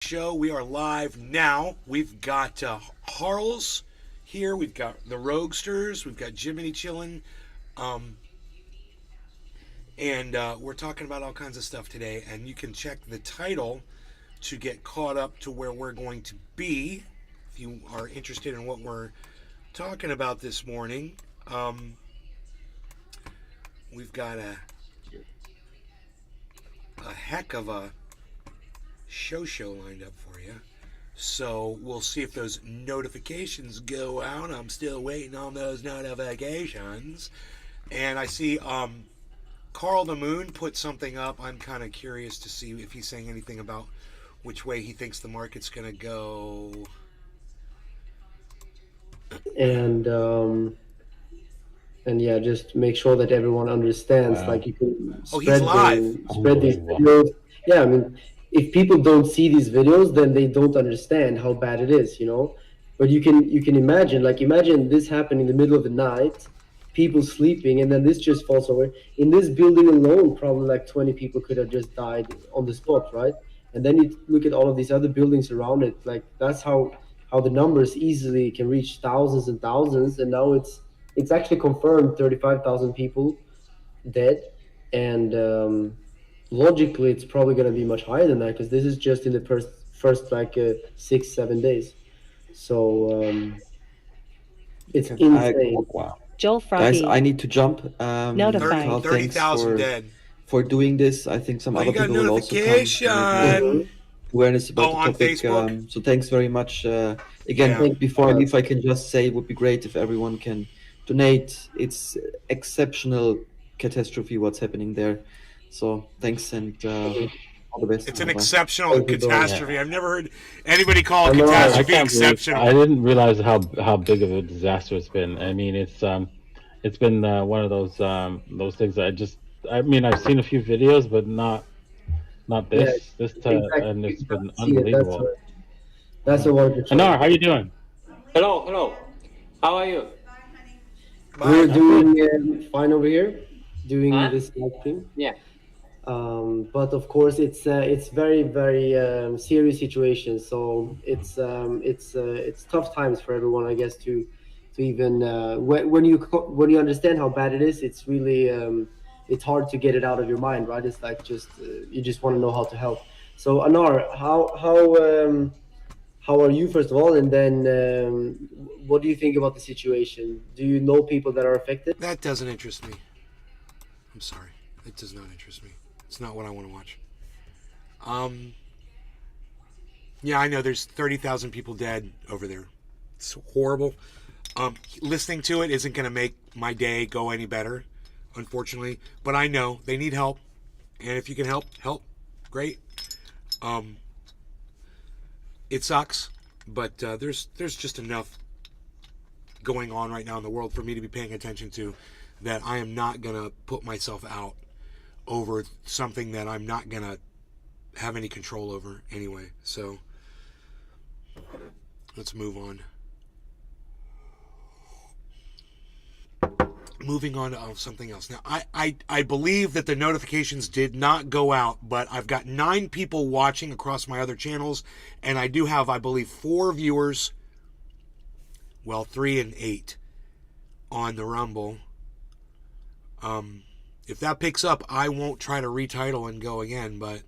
Show. We are live now. We've got Harls here. We've got the Roguesters. We've got Jiminy chilling. And we're talking about all kinds of stuff today. And you can check the title to get caught up to where we're going to be if you are interested in what we're talking about this morning. We've got a heck of a show lined up for you. So we'll see if those notifications go out. I'm still waiting on those notifications. And I see Carl the Moon put something up. I'm kind of curious to see if he's saying anything about which way he thinks the market's going to go. And yeah, just make sure that everyone understands. Like you can he's live. Spread these videos. Yeah, I mean, if people don't see these videos, then they don't understand how bad it is, you know. But you can imagine, imagine this happening in the middle of the night, people sleeping, and then this just falls over. In this building alone, probably like 20 people could have just died on the spot, right? And then you look at all of these other buildings around it. Like that's how the numbers easily can reach thousands and thousands. And now it's actually confirmed 35,000 people dead, and logically it's probably going to be much higher than that because this is just in the first 6-7 days. So it's insane. Wow. Joel Froggy. Guys, I need to jump. Notified. 30,000 dead. For doing this. I think some other people will also come. Awareness about the topic. Facebook. So thanks very much. Again, before I leave, I can just say it would be great if everyone can donate. It's exceptional catastrophe what's happening there. So thanks and all the best. It's an exceptional catastrophe. I've never heard anybody call a catastrophe exceptional. I didn't realize how big of a disaster it's been. I mean, it's been one of those things that I've seen a few videos, but not this. And it's been unbelievable. That's the one. N0R, how you doing? Hello. How are you? We're doing fine over here, doing this thing. Yeah. But of course, it's very very serious situation. So it's tough times for everyone, I guess, to even when you understand how bad it is. It's really it's hard to get it out of your mind, right? It's like you just want to know how to help. So N0R, how are you first of all, and then what do you think about the situation? Do you know people that are affected? That doesn't interest me. I'm sorry, it does not interest me. It's not what I want to watch. Yeah, I know there's 30,000 people dead over there. It's horrible. Listening to it isn't going to make my day go any better, unfortunately. But I know they need help, and if you can help, great. It sucks, but there's just enough going on right now in the world for me to be paying attention to that I am not going to put myself out over something that I'm not going to have any control over anyway. So let's move on. Moving on to something else. Now, I believe that the notifications did not go out, but I've got 9 people watching across my other channels, and I do have, I believe, 4 viewers. Well, 3 and 8 on the Rumble. If that picks up, I won't try to retitle and go again, but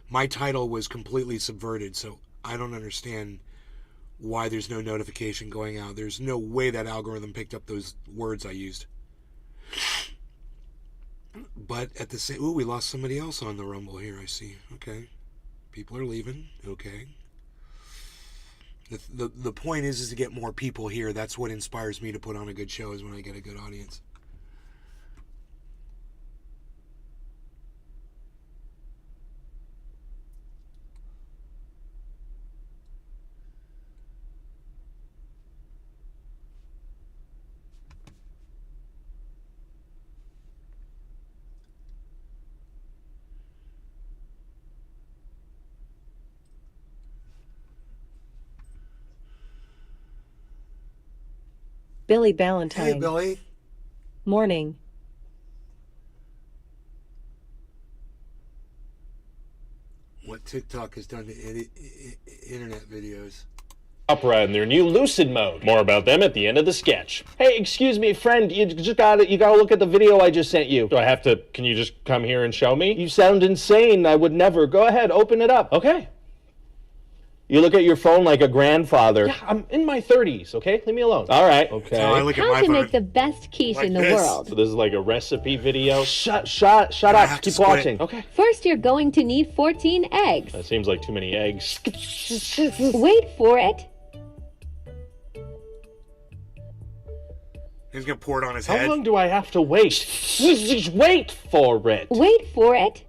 my title was completely subverted, so I don't understand why there's no notification going out. There's no way that algorithm picked up those words I used. But at the same... Ooh, we lost somebody else on the Rumble here, I see. Okay. People are leaving. Okay. The point is to get more people here. That's what inspires me to put on a good show, is when I get a good audience. Billy Ballantyne. Hey, Billy. Morning. What TikTok has done to internet videos. Opera and their new Lucid mode. More about them at the end of the sketch. Hey, excuse me, friend, you gotta look at the video I just sent you. Do I have to, can you just come here and show me? You sound insane, I would never. Go ahead, open it up. Okay. You look at your phone like a grandfather. Yeah, I'm in my 30s, okay? Leave me alone. All right. Okay. How to make the best quiche in the world. So this is like a recipe video. Shut up. Keep watching. Okay. First, you're going to need 14 eggs. That seems like too many eggs. Wait for it. He's gonna pour it on his How head. long do I have to wait? Just wait for it. Wait for it.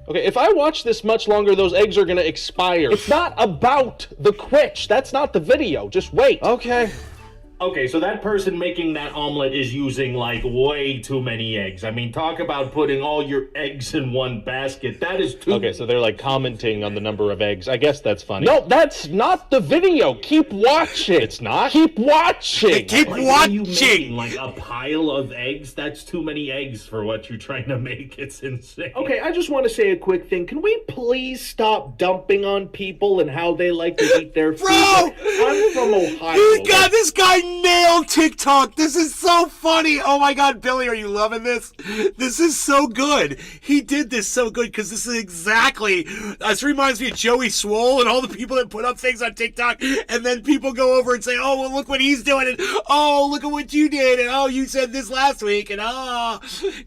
Okay, if I watch this much longer, those eggs are gonna expire. It's not about the quitch. That's not the video. Just wait. Okay. Okay, so that person making that omelet is using, like, way too many eggs. I mean, talk about putting all your eggs in one basket. That is too... Okay, so they're, like, commenting on the number of eggs. I guess that's funny. No, that's not the video. Keep watching. It's not? Keep watching. Keep watching. What do you mean? Like, a pile of eggs? That's too many eggs for what you're trying to make. It's insane. Okay, I just want to say a quick thing. Can we please stop dumping on people and how they like to eat their food? Bro! I'm from Ohio. This guy nailed TikTok. This is so funny. Oh my God, Billy, are you loving this? This is so good. He did this so good because this is exactly. This reminds me of Joey Swole and all the people that put up things on TikTok, and then people go over and say, "Oh, well, look what he's doing," and "Oh, look at what you did," and "Oh, you said this last week," and "Oh,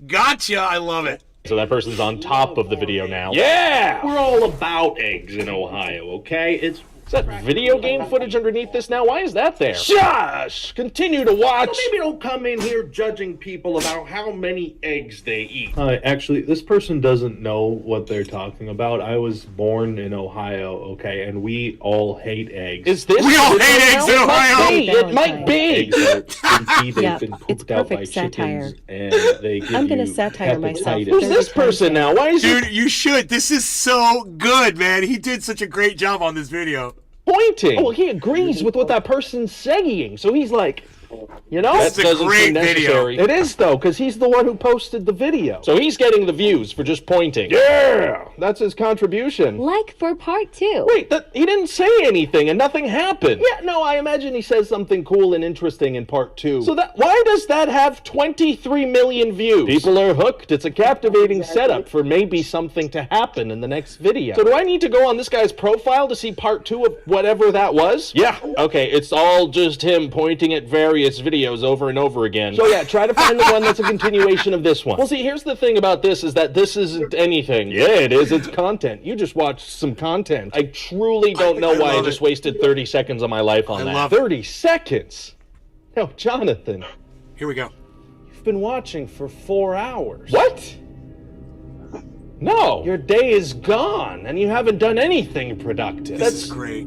gotcha." I love it. So that person's on top of the video now. Yeah! We're all about eggs in Ohio, okay? Is that video game footage underneath this now? Why is that there? Shush! Continue to watch! So maybe don't come in here judging people about how many eggs they eat. Actually, this person doesn't know what they're talking about. I was born in Ohio, okay, and we all hate eggs. Is this? We all hate eggs in Ohio! It might be! Eggs are stinky, they've Yeah, been it's pooped out by perfect satire. chickens, and they give I'm gonna you satire myself. hepatitis. Who's this person now? Why is he Dude, you should. This is so good, man. He did such a great job on this video. pointing? Oh, he agrees with what that person's saying, so he's like... You know, That's a great video. It is, though, because he's the one who posted the video. So he's getting the views for just pointing. Yeah! That's his contribution. Like for part 2. Wait, he didn't say anything and nothing happened. Yeah, no, I imagine he says something cool and interesting in part 2. So why does that have 23 million views? People are hooked. It's a captivating setup for maybe something to happen in the next video. So do I need to go on this guy's profile to see part 2 of whatever that was? Yeah. Okay, it's all just him pointing at various videos over and over again. So yeah, try to find the one that's a continuation of this one. Well, see, here's the thing about this is that this isn't anything. Yeah, it is. It's content. You just watched some content. I truly don't know why I just wasted 30 seconds of my life on that. 30 seconds? No, Jonathan. Here we go. You've been watching for 4 hours. What? No, your day is gone, and you haven't done anything productive. This is great.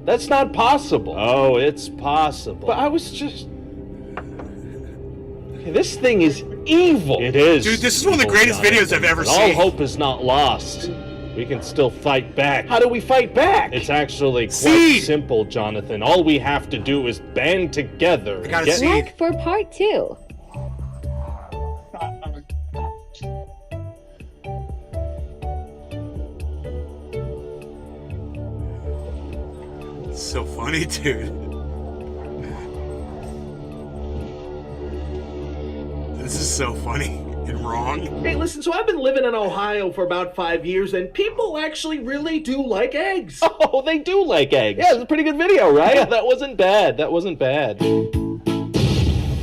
That's not possible. Oh, it's possible. But I was just... Okay, this thing is evil. It is. Dude, this is one of the greatest videos I've ever seen. All hope is not lost. We can still fight back. How do we fight back? It's actually quite simple, Jonathan. All we have to do is band together. I got a seed. Like for part 2. So funny, dude. This is so funny and wrong. Hey, listen, so I've been living in Ohio for about 5 years, and people actually really do like eggs. Oh, they do like eggs. Yeah, it's a pretty good video, right? Yeah, that wasn't bad. That wasn't bad.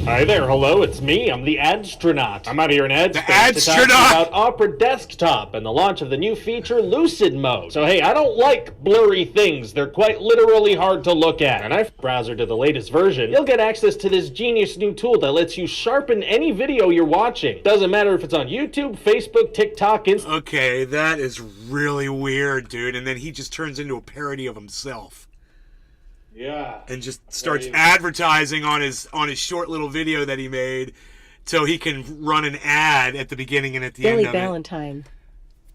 Hi there, hello, it's me. I'm the Adstronaut. I'm out here in Adspace to talk about Opera Desktop and the launch of the new feature Lucid Mode. So hey, I don't like blurry things. They're quite literally hard to look at. And I've browser to the latest version. You'll get access to this genius new tool that lets you sharpen any video you're watching. Doesn't matter if it's on YouTube, Facebook, TikTok, Instagram. Okay, that is really weird, dude. And then he just turns into a parody of himself. Yeah. And just starts advertising on his short little video that he made so he can run an ad at the beginning and at the end of it. Billy Valentine.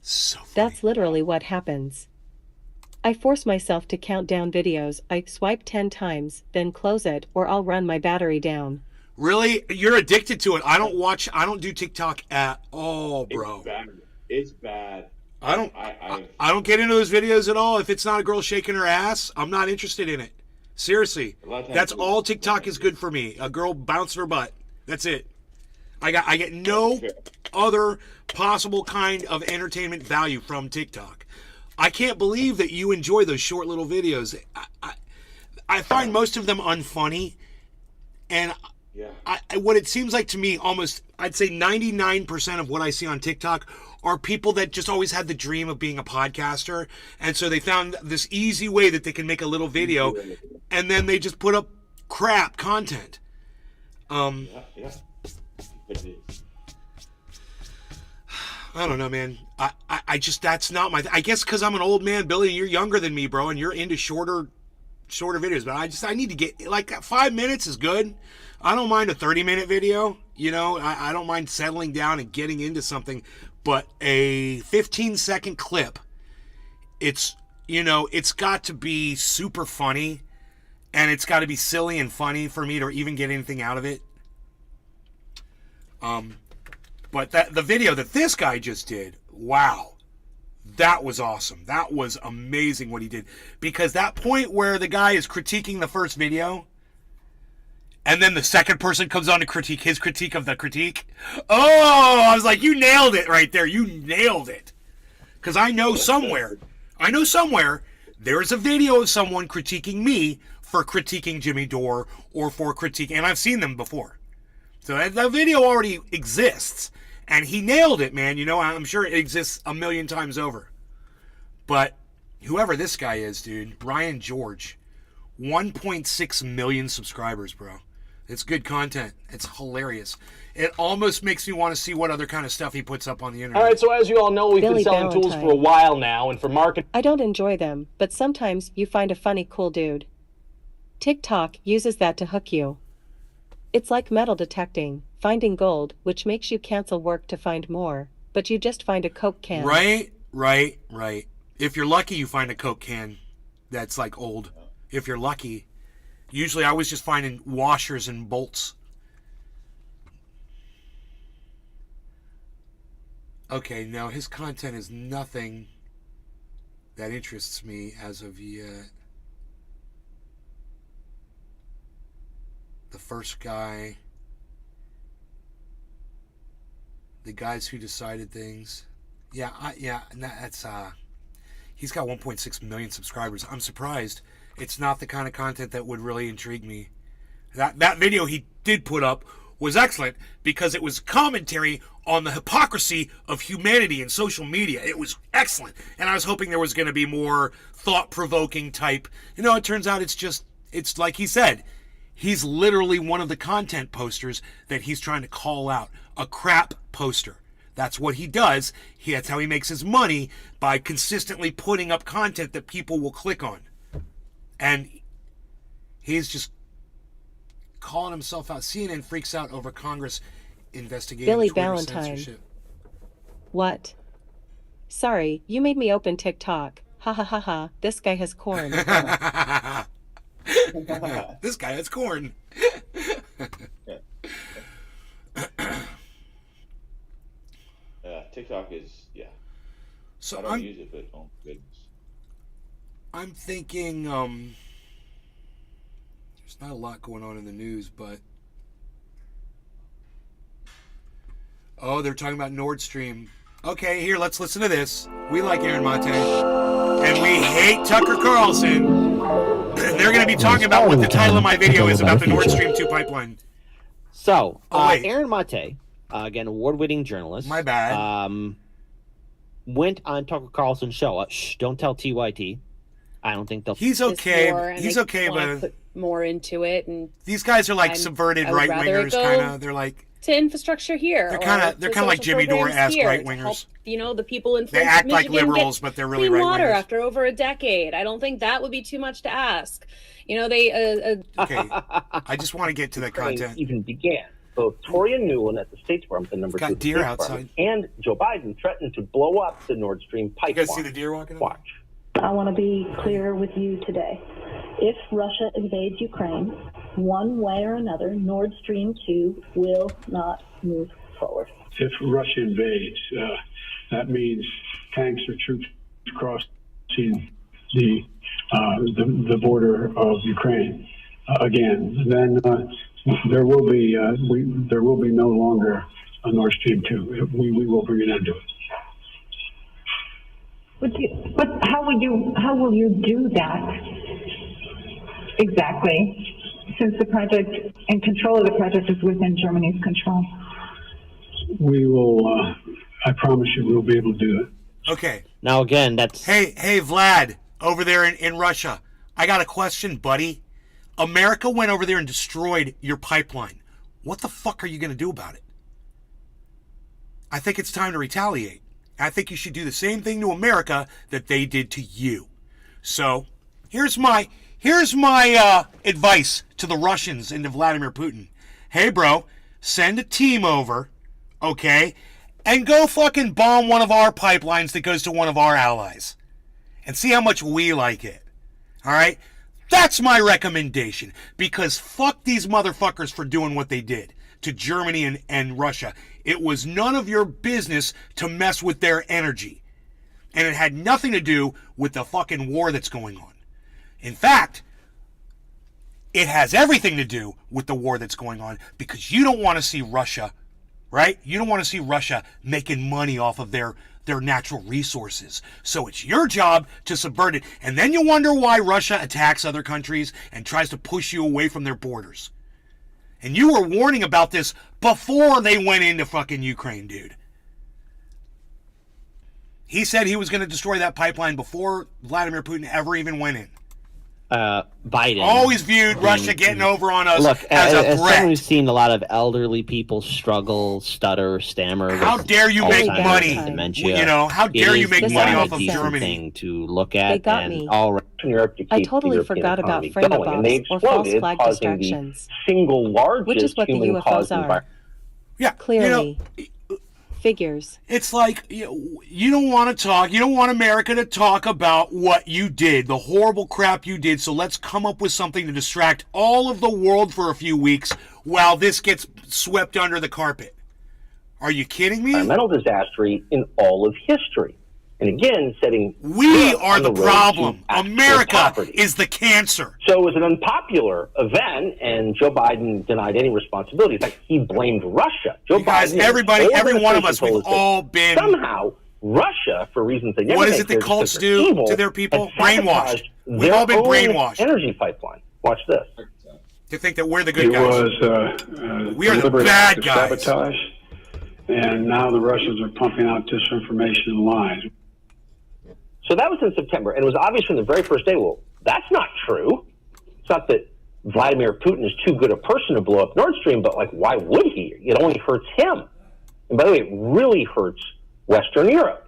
So funny. That's literally what happens. I force myself to count down videos. I swipe 10 times, then close it, or I'll run my battery down. Really? You're addicted to it. I don't do TikTok at all, bro. It's bad. I don't get into those videos at all. If it's not a girl shaking her ass, I'm not interested in it. Seriously. That's all TikTok is good for me. A girl bouncing her butt. That's it. I get no other possible kind of entertainment value from TikTok. I can't believe that you enjoy those short little videos. I find most of them unfunny, and what it seems like to me, almost, I'd say 99% of what I see on TikTok are people that just always had the dream of being a podcaster, and so they found this easy way that they can make a little video, and then they just put up crap content. I don't know, man. I just, that's not my, I guess because I'm an old man, Billy, and you're younger than me, bro, and you're into shorter videos, but I need to get, like, 5 minutes is good. I don't mind a 30-minute video, you know, I don't mind settling down and getting into something, but a 15-second clip, it's, you know, it's got to be super funny, and it's got to be silly and funny for me to even get anything out of it. But the video that this guy just did, wow, that was awesome. That was amazing what he did. Because that point where the guy is critiquing the first video, and then the second person comes on to critique his critique of the critique. Oh, I was like, you nailed it right there. You nailed it. Because I know somewhere there's a video of someone critiquing me for critiquing Jimmy Dore or for critiquing, and I've seen them before. So that video already exists, and he nailed it, man. You know, I'm sure it exists a million times over. But whoever this guy is, dude, Brian George, 1.6 million subscribers, bro. It's good content. It's hilarious. It almost makes me want to see what other kind of stuff he puts up on the internet. All right, so as you all know, we've Billy been selling tools Valentine. for a while now, and for marketing. I don't enjoy them, but sometimes you find a funny, cool dude. TikTok uses that to hook you. It's like metal detecting, finding gold, which makes you cancel work to find more, but you just find a Coke can. Right. If you're lucky, you find a Coke can that's like old. If you're lucky. Usually I was just finding washers and bolts. Okay, now his content is nothing that interests me as of yet. The first guy. The guys who decided things. Yeah, that's he's got 1.6 million subscribers. I'm surprised. It's not the kind of content that would really intrigue me. That video he did put up was excellent because it was commentary on the hypocrisy of humanity and social media. It was excellent. And I was hoping there was going to be more thought-provoking type. You know, it turns out it's like he said, he's literally one of the content posters that he's trying to call out. A crap poster. That's what he does. That's how he makes his money, by consistently putting up content that people will click on. And he's just calling himself out. CNN freaks out over Congress investigating Billy Twitter Valentine. censorship. What? Sorry, you made me open TikTok. Ha ha ha ha, this guy has corn. This guy has corn. TikTok is, So I don't use it, but oh goodness. I'm thinking, there's not a lot going on in the news, but they're talking about Nord Stream. Okay, here, let's listen to this. We like Aaron Mate, and we hate Tucker Carlson. They're going to be talking about what the title of my video is about the Nord Stream 2 pipeline. So, wait. Aaron Mate, again, award-winning journalist. My bad. Went on Tucker Carlson's show. Shh, don't tell TYT. I don't think they'll. He's okay. He's okay, but put more into it, and these guys are like subverted right wingers, kind of. They're like to infrastructure here. They're kind of like Jimmy Dore-esque right wingers. You know, the people in they act Michigan like liberals, but they're really clean right water wingers. after over a decade. I don't think that would be too much to ask. You know, they. Okay, I just want to get to that content. Even began. Both Tory and Newland at the State Department, the number Got 2 deer State outside. Department, and Joe Biden threatened to blow up the Nord Stream pipeline. You guys see the deer walking up? Watch. I want to be clear with you today. If Russia invades Ukraine, one way or another, Nord Stream 2 will not move forward. If Russia invades, that means tanks or troops crossing the border of Ukraine again. Then there will be no longer a Nord Stream 2. We will bring an end to it. But how will you do that exactly? Since the project and control of the project is within Germany's control. We will. I promise you, we'll be able to do it. Okay. Now again, that's Hey, Vlad, over there in Russia. I got a question, buddy. America went over there and destroyed your pipeline. What the fuck are you going to do about it? I think it's time to retaliate. I think you should do the same thing to America that they did to you. So, here's my advice to the Russians and to Vladimir Putin. Hey, bro, send a team over, okay, and go fucking bomb one of our pipelines that goes to one of our allies. And see how much we like it. All right? That's my recommendation. Because fuck these motherfuckers for doing what they did to Germany and Russia. It was none of your business to mess with their energy. And it had nothing to do with the fucking war that's going on. In fact, it has everything to do with the war that's going on because you don't want to see Russia, right? You don't want to see Russia making money off of their natural resources. So it's your job to subvert it. And then you wonder why Russia attacks other countries and tries to push you away from their borders. And you were warning about this before they went into fucking Ukraine, dude. He said he was going to destroy that pipeline before Vladimir Putin ever even went in. Biden always viewed Russia getting over on us look, as a as threat. someone who's seen a lot of elderly people struggle, stutter, stammer. How dare you make money? Dementia. You know, how dare you make money off of Germany? Thing to look at. They got and me. I totally forgot about frame bombs or false flag distractions, single largest which is what the UFOs are. Yeah, clearly. Figures. It's like you don't want to talk. You don't want America to talk about what you did, the horrible crap you did. So let's come up with something to distract all of the world for a few weeks while this gets swept under the carpet. Are you kidding me? Environmental disaster in all of history. And again, setting... We are the problem. America is the cancer. So it was an unpopular event, and Joe Biden denied any responsibility. In fact, he blamed Russia. Joe Biden, every one of us, we've all been... Somehow, Russia, for reasons they never What is it that cults do to their people? Brainwashed. We've all been brainwashed. Energy pipeline. Watch this. To think that we're the good guys. We are the bad guys. Sabotage, and now the Russians are pumping out disinformation and lies. So that was in September, and it was obvious from the very first day, well, that's not true. It's not that Vladimir Putin is too good a person to blow up Nord Stream, but, like, why would he? It only hurts him. And by the way, it really hurts Western Europe.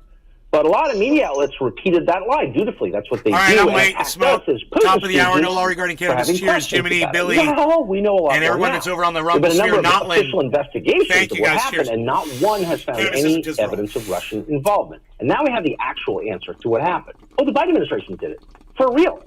But a lot of media outlets repeated that lie dutifully. That's what they do. All right, I'm late. Smoke. Top of the hour. No law regarding cannabis. Cheers, Jiminy, Billy. No, we know a lot and everyone that's over on the Rumble sphere. Not official investigations Thank of you what guys. happened, Cheers. and not one has found any evidence of Russian involvement. And now we have the actual answer to what happened. Oh, the Biden administration did it. For real.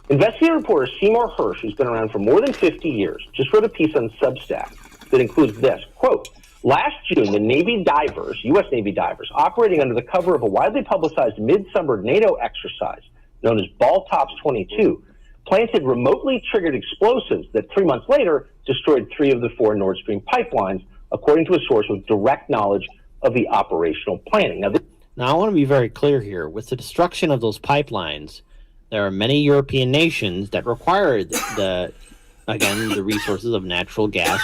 Investigative reporter Seymour Hersh, who's been around for more than 50 years, just wrote a piece on Substack that includes this, quote, last June, the Navy divers, U.S. Navy divers, operating under the cover of a widely publicized midsummer NATO exercise known as Ball Tops 22, planted remotely triggered explosives that 3 months later destroyed 3 of the 4 Nord Stream pipelines, according to a source with direct knowledge of the operational planning. Now, I want to be very clear here. With the destruction of those pipelines, there are many European nations that require the resources of natural gas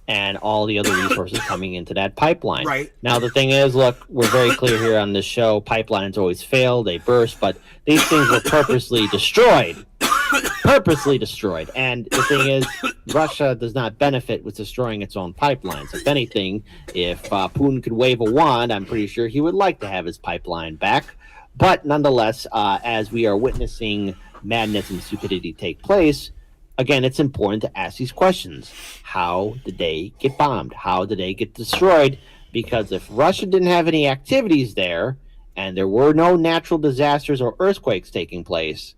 and all the other resources coming into that pipeline. Right. Now, the thing is, look, we're very clear here on this show. Pipelines always fail. They burst. But these things were purposely destroyed. Purposely destroyed. And the thing is, Russia does not benefit with destroying its own pipelines. If anything, if Putin could wave a wand, I'm pretty sure he would like to have his pipeline back. But nonetheless, as we are witnessing madness and stupidity take place, again, it's important to ask these questions. How did they get bombed? How did they get destroyed? Because if Russia didn't have any activities there, and there were no natural disasters or earthquakes taking place,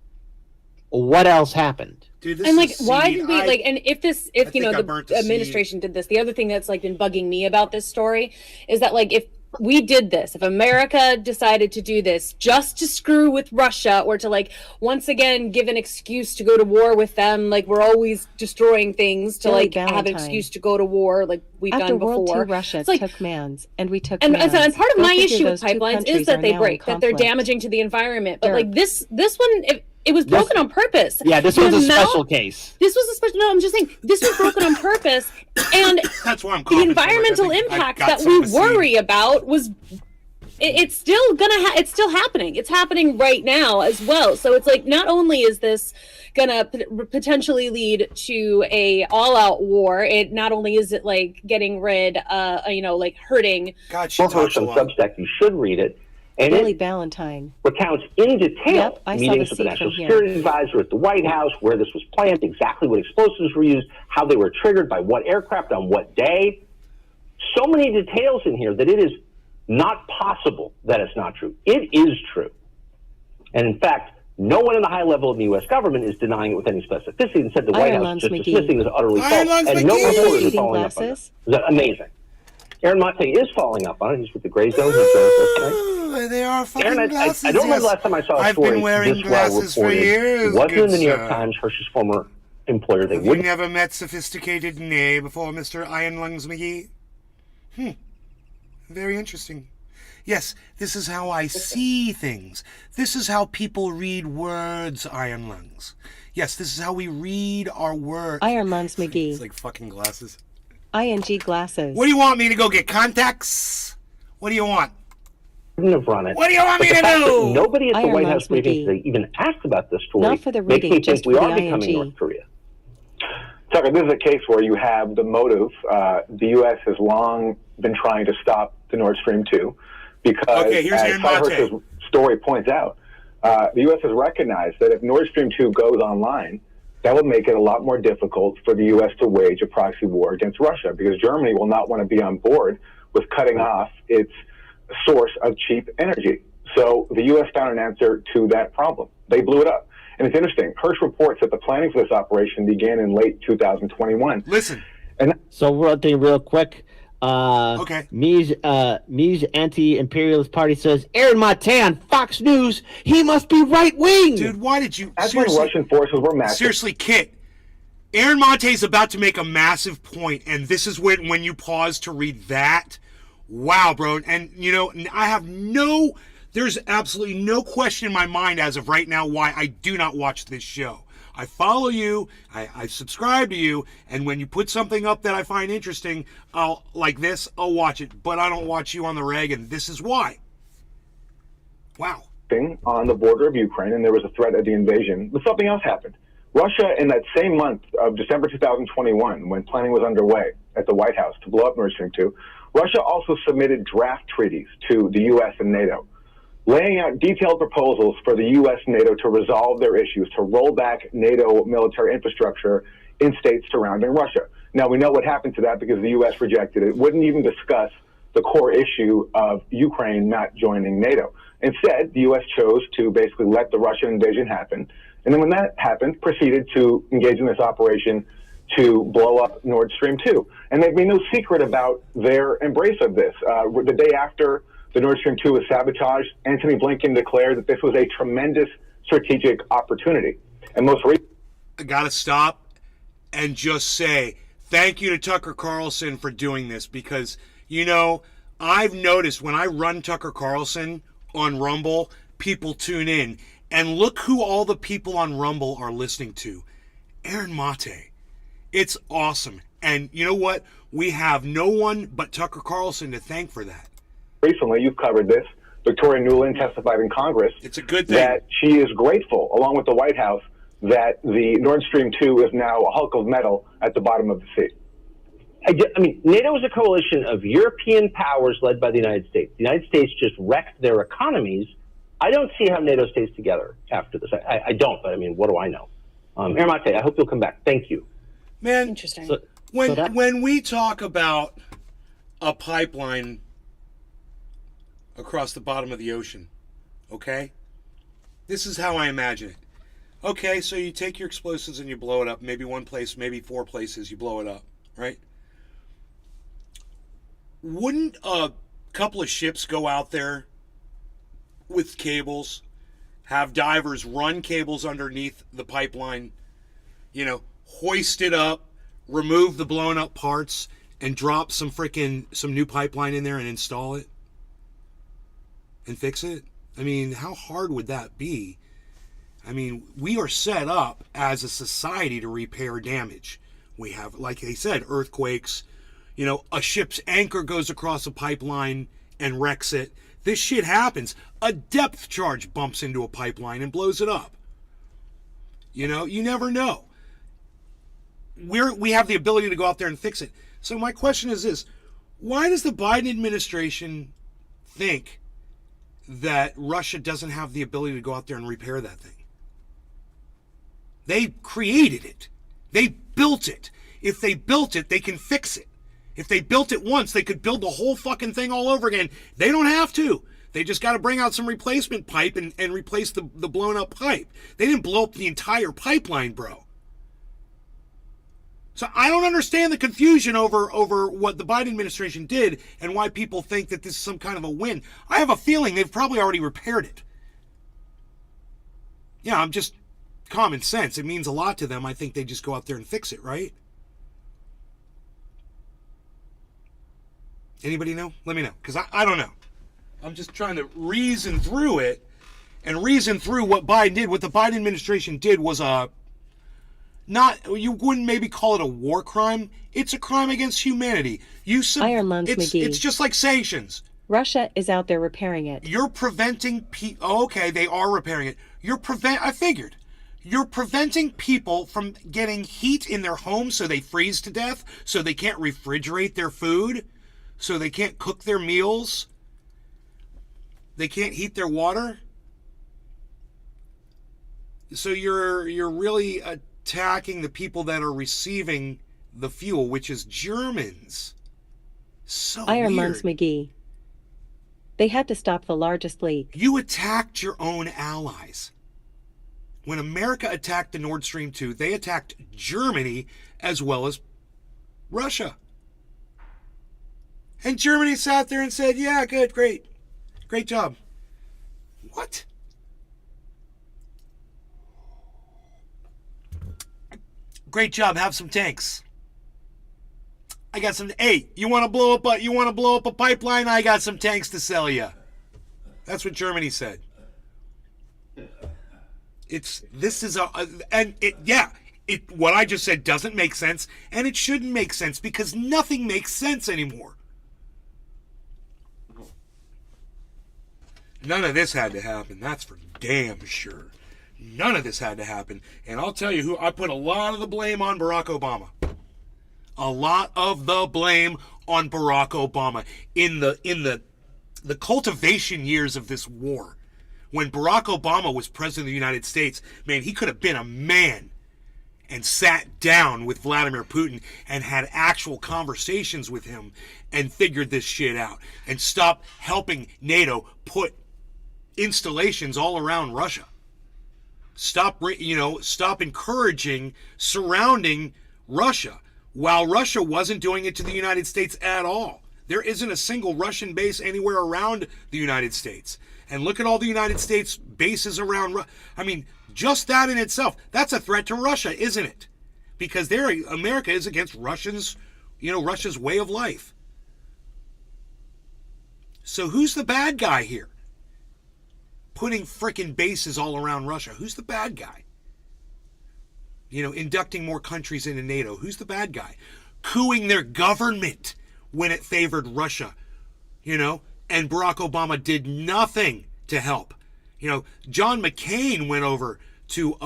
what else happened? Dude, this And like, is why seed. did we like? And if you know, I burnt the administration did this, the other thing that's like been bugging me about this story is that like, if we did this, if America decided to do this just to screw with Russia or to like once again give an excuse to go to war with them, like we're always destroying things to like have an excuse to go to war, like we've done before. After World II, Russia took Mans, and we took and Mans. and part of Go my figure, issue with those two pipelines is countries that are they now in break, that they're conflict. damaging to the environment. But Sure. like this one, it was broken on purpose. Yeah, this The was a amount- special case. This was a special. No, I'm just saying this was broken on purpose, and that's why I'm the environmental impact that we worry about was. It's still it's still happening. It's happening right now as well. So it's like not only is this gonna potentially lead to a all-out war, it not only is it like getting rid, like hurting. God, More Hirsch on Substack. You should read it. And Billy it Ballantyne. recounts in detail Yep, I saw meetings the with the seed National from here. Security Advisor at the White House, where this was planned, exactly what explosives were used, how they were triggered by what aircraft on what day. So many details in here that it is not possible that it's not true. It is true. And in fact, no one in the high level of the U.S. government is denying it with any specificity and said the White House is just dismissing this utterly false. And no reporters are following up on it. Is that amazing? Aaron Mate is following up on it. He's with the Gray Zone. They are fucking Aaron, glasses. I don't remember the last time I saw a I've story been wearing this well glasses for reported. years. It wasn't in the New York good Times, Hirsch's former employer. They Have you wouldn't. never met sophisticated nay before, Mr. Iron Lungs McGee? Very interesting. Yes, this is how I see things. This is how people read words, Iron Lungs. Yes, this is how we read our words. Iron Lungs McGee. It's like fucking glasses. ING glasses. What do you want me to go get contacts? What do you want? Have run it. What do you want But me the to fact that do? nobody at the Iron White Lungs House briefing McGee. today even asked about this story. Not for the makes reading, me just think we for are the becoming ING. North Korea. Tucker, this is a case where you have the motive. The U.S. has long been trying to stop the Nord Stream 2 because, Okay, here's as Aaron Hirsch's Mate. story points out, the U.S. has recognized that if Nord Stream 2 goes online, that would make it a lot more difficult for the U.S. to wage a proxy war against Russia because Germany will not want to be on board with cutting off its source of cheap energy. So the U.S. found an answer to that problem. They blew it up. And it's interesting. Hirsch reports that the planning for this operation began in late 2021. Listen. So one thing real quick. Okay. Mi's anti-imperialist party says Aaron Mate on Fox News. He must be right wing. Dude, why did you? That's when Russian forces were massive. Seriously, Kit. Aaron Mate is about to make a massive point, and this is when you pause to read that. Wow, bro. And, you know, there's absolutely no question in my mind as of right now why I do not watch this show. I follow you, I subscribe to you, and when you put something up that I find interesting, I'll watch it. But I don't watch you on the reg, and this is why. Wow. On the border of Ukraine, and there was a threat of the invasion, but something else happened. Russia, in that same month of December 2021, when planning was underway at the White House to blow up Nord Stream 2, Russia also submitted draft treaties to the U.S. and NATO, laying out detailed proposals for the U.S. and NATO to resolve their issues, to roll back NATO military infrastructure in states surrounding Russia. Now, we know what happened to that because the U.S. rejected it, wouldn't even discuss the core issue of Ukraine not joining NATO. Instead, the U.S. chose to basically let the Russian invasion happen. And then when that happened, proceeded to engage in this operation to blow up Nord Stream 2. And they've made no secret about their embrace of this. The day after the Nord Stream 2 was sabotaged, Antony Blinken declared that this was a tremendous strategic opportunity. And most recently, I gotta stop and just say thank you to Tucker Carlson for doing this because, you know, I've noticed when I run Tucker Carlson on Rumble, people tune in. And look who all the people on Rumble are listening to. Aaron Mate. It's awesome. And you know what? We have no one but Tucker Carlson to thank for that. Recently, you've covered this. Victoria Nuland testified in Congress it's a good thing that she is grateful, along with the White House, that the Nord Stream 2 is now a hulk of metal at the bottom of the sea. I mean, NATO is a coalition of European powers led by the United States. The United States just wrecked their economies. I don't see how NATO stays together after this. I don't, but I mean, what do I know? Aaron Mate, I hope you'll come back. Thank you. Man, interesting. When we talk about a pipeline across the bottom of the ocean, okay? This is how I imagine it. Okay, so you take your explosives and you blow it up. Maybe one place, maybe 4 places, you blow it up, right? Wouldn't a couple of ships go out there with cables, have divers run cables underneath the pipeline, hoist it up, remove the blown up parts, and drop some new pipeline in there and install it and fix it? I mean, how hard would that be? I mean, we are set up as a society to repair damage. We have, like they said, earthquakes. A ship's anchor goes across a pipeline and wrecks it. This shit happens. A depth charge bumps into a pipeline and blows it up. You never know. We have the ability to go out there and fix it. So my question is this: why does the Biden administration think that Russia doesn't have the ability to go out there and repair that thing? They created it. They built it. If they built it, they can fix it. If they built it once, they could build the whole fucking thing all over again. They don't have to. They just got to bring out some replacement pipe and replace the blown up pipe. They didn't blow up the entire pipeline, bro. So I don't understand the confusion over what the Biden administration did and why people think that this is some kind of a win. I have a feeling they've probably already repaired it. Yeah, I'm just common sense. It means a lot to them. I think they just go out there and fix it, right? Anybody know? Let me know, because I don't know. I'm just trying to reason through it and reason through what Biden did. What the Biden administration did was you wouldn't maybe call it a war crime. It's a crime against humanity. Iron Lunds McGee. It's just like sanctions. Russia is out there repairing it. You're preventing okay, they are repairing it. I figured. You're preventing people from getting heat in their homes so they freeze to death, so they can't refrigerate their food, so they can't cook their meals, they can't heat their water. So you're really attacking the people that are receiving the fuel, which is Germans. So Iron weird. Lunds McGee. They had to stop the largest leak. You attacked your own allies. When America attacked the Nord Stream 2, they attacked Germany as well as Russia. And Germany sat there and said, yeah, good, great job. What? Great job, have some tanks. I got some, hey, you want to blow up a pipeline? I got some tanks to sell you. That's what Germany said. What I just said doesn't make sense, and it shouldn't make sense because nothing makes sense anymore. None of this had to happen. That's for damn sure. None of this had to happen. And I'll tell you who, I put a lot of the blame on Barack Obama. A lot of the blame on Barack Obama in the cultivation years of this war. When Barack Obama was president of the United States, man, he could have been a man and sat down with Vladimir Putin and had actual conversations with him and figured this shit out and stop helping NATO put installations all around Russia. Stop encouraging, surrounding Russia while Russia wasn't doing it to the United States at all. There isn't a single Russian base anywhere around the United States. And look at all the United States bases around. I mean, just that in itself, that's a threat to Russia, isn't it? Because America is against Russia's way of life. So who's the bad guy here? Putting frickin' bases all around Russia. Who's the bad guy? Inducting more countries into NATO. Who's the bad guy? Cooing their government when it favored Russia. And Barack Obama did nothing to help. John McCain went over to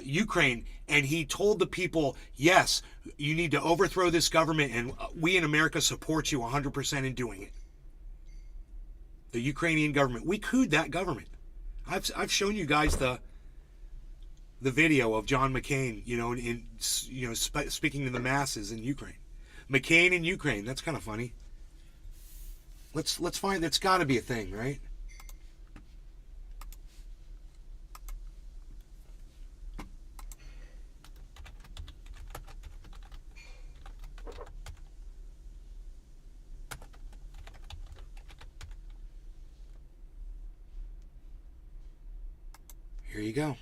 Ukraine, and he told the people, yes, you need to overthrow this government, and we in America support you 100% in doing it. The Ukrainian government. We cooed that government. I've shown you guys the video of John McCain, speaking to the masses in Ukraine. McCain in Ukraine. That's kind of funny. Let's find. That's got to be a thing, right? Here you go.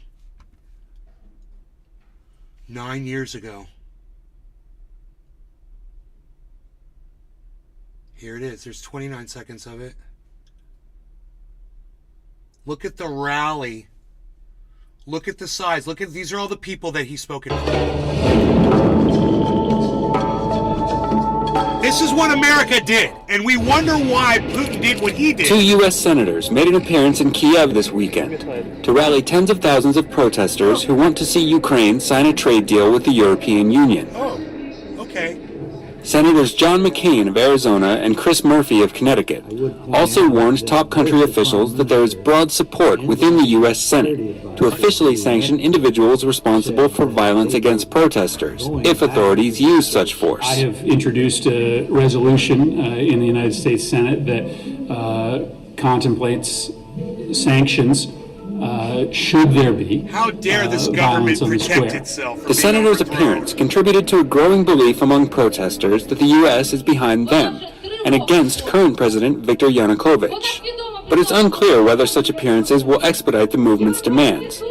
9 years ago. Here it is. There's 29 seconds of it. Look at the rally. Look at the size. Look at, these are all the people that he's spoken for. This is what America did, and we wonder why Putin did what he did. 2 U.S. senators made an appearance in Kiev this weekend to rally tens of thousands of protesters who want to see Ukraine sign a trade deal with the European Union. Oh, okay. Senators John McCain of Arizona and Chris Murphy of Connecticut also warned top country officials that there is broad support within the U.S. Senate to officially sanction individuals responsible for violence against protesters if authorities use such force. I have introduced a resolution in the United States Senate that contemplates sanctions should there be. How dare this government protect itself? The senator's appearance contributed to a growing belief among protesters that the U.S. is behind them and against current President Viktor Yanukovych. But it's unclear whether such appearances will expedite the movement's demands,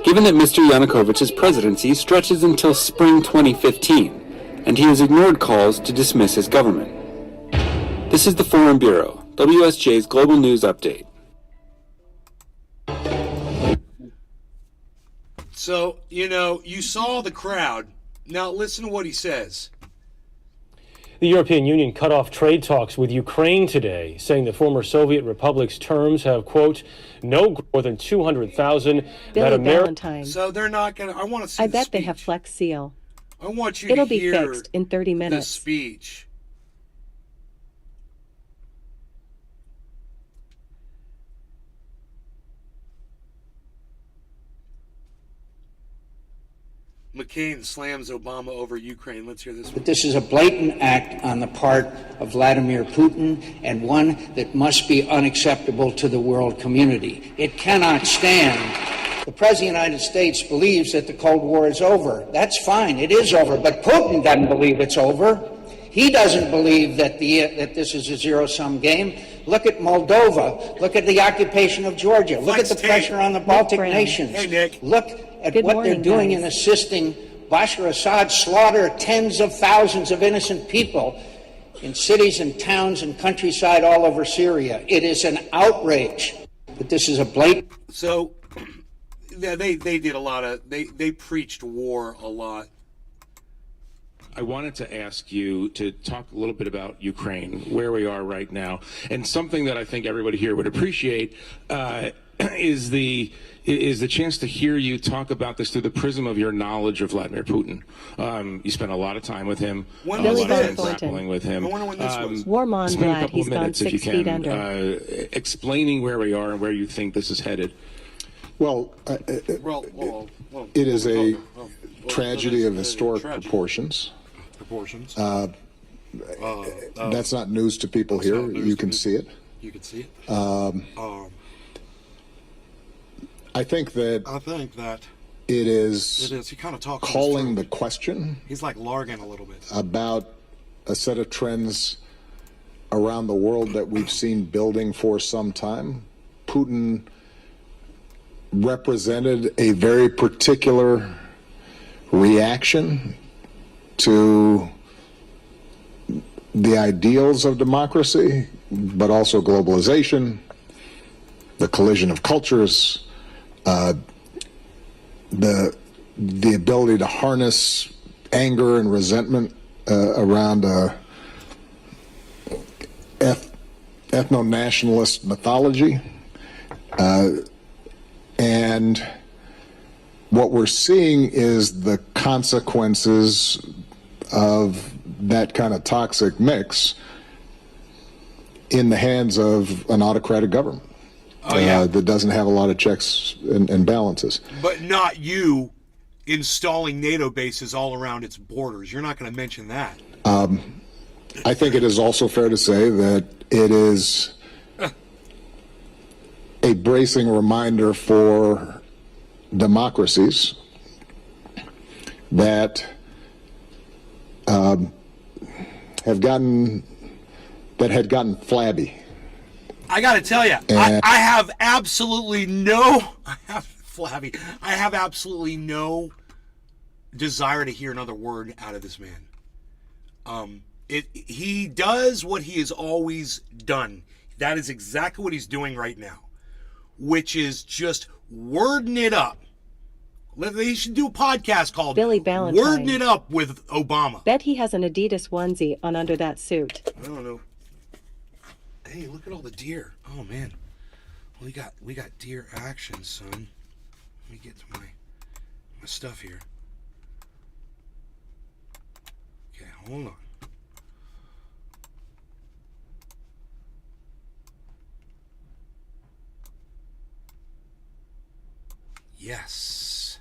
given that Mr. Yanukovych's presidency stretches until spring 2015, and he has ignored calls to dismiss his government. This is the Foreign Bureau, WSJ's Global News Update. So, you know, you saw the crowd. Now listen to what he says. The European Union cut off trade talks with Ukraine today, saying the former Soviet republic's terms have, quote, no more than 200,000. Billy Valentine. So they're not going to, I want to see I the bet speech. they have Flex Seal. I want you It'll to be hear fixed in 30 the minutes. speech. McCain slams Obama over Ukraine. Let's hear this one. But this is a blatant act on the part of Vladimir Putin, and one that must be unacceptable to the world community. It cannot stand. The President of the United States believes that the Cold War is over. That's fine. It is over. But Putin doesn't believe it's over. He doesn't believe that this is a zero-sum game. Look at Moldova. Look at the occupation of Georgia. Look at the pressure on the Baltic nations. Hey, Nick. Look at what they're doing in assisting Bashar Assad slaughter tens of thousands of innocent people in cities and towns and countryside all over Syria. It is an outrage that this is a blatant. So yeah, they did a lot of, they preached war a lot. I wanted to ask you to talk a little bit about Ukraine, where we are right now, and something that I think everybody here would appreciate is the chance to hear you talk about this through the prism of your knowledge of Vladimir Putin. You spent a lot of time with him, a lot of time grappling with him. Warmon Spend a glad couple he's of gone minutes, if 6 you feet can, under. explaining where we are and where you think this is headed. Well, it is a tragedy of historic proportions. That's not news to people here. You can see it. You can see it. I think that it is He kind of talks calling the question. He's like Largan a little bit. About a set of trends around the world that we've seen building for some time. Putin represented a very particular reaction to the ideals of democracy, but also globalization, the collision of cultures, the ability to harness anger and resentment around ethno-nationalist mythology. And what we're seeing is the consequences of that kind of toxic mix in the hands of an autocratic government that doesn't have a lot of checks and balances. But not you installing NATO bases all around its borders. You're not going to mention that. I think it is also fair to say that it is a bracing reminder for democracies that had gotten flabby. I got to tell you, I have absolutely no flabby. I have absolutely no desire to hear another word out of this man. He does what he has always done. That is exactly what he's doing right now, which is just wording it up. They should do a podcast called Billy Ballantyne. Wording It Up with Obama. Bet he has an Adidas onesie on under that suit. I don't know. Hey, look at all the deer. Oh man, we got deer action, son. Let me get to my stuff here. Okay, hold on. Yes.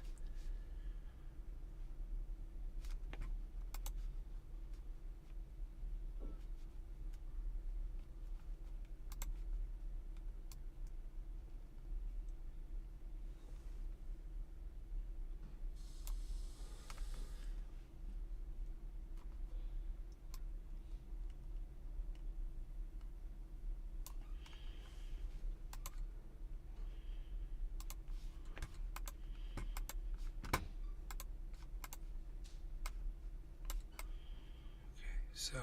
So,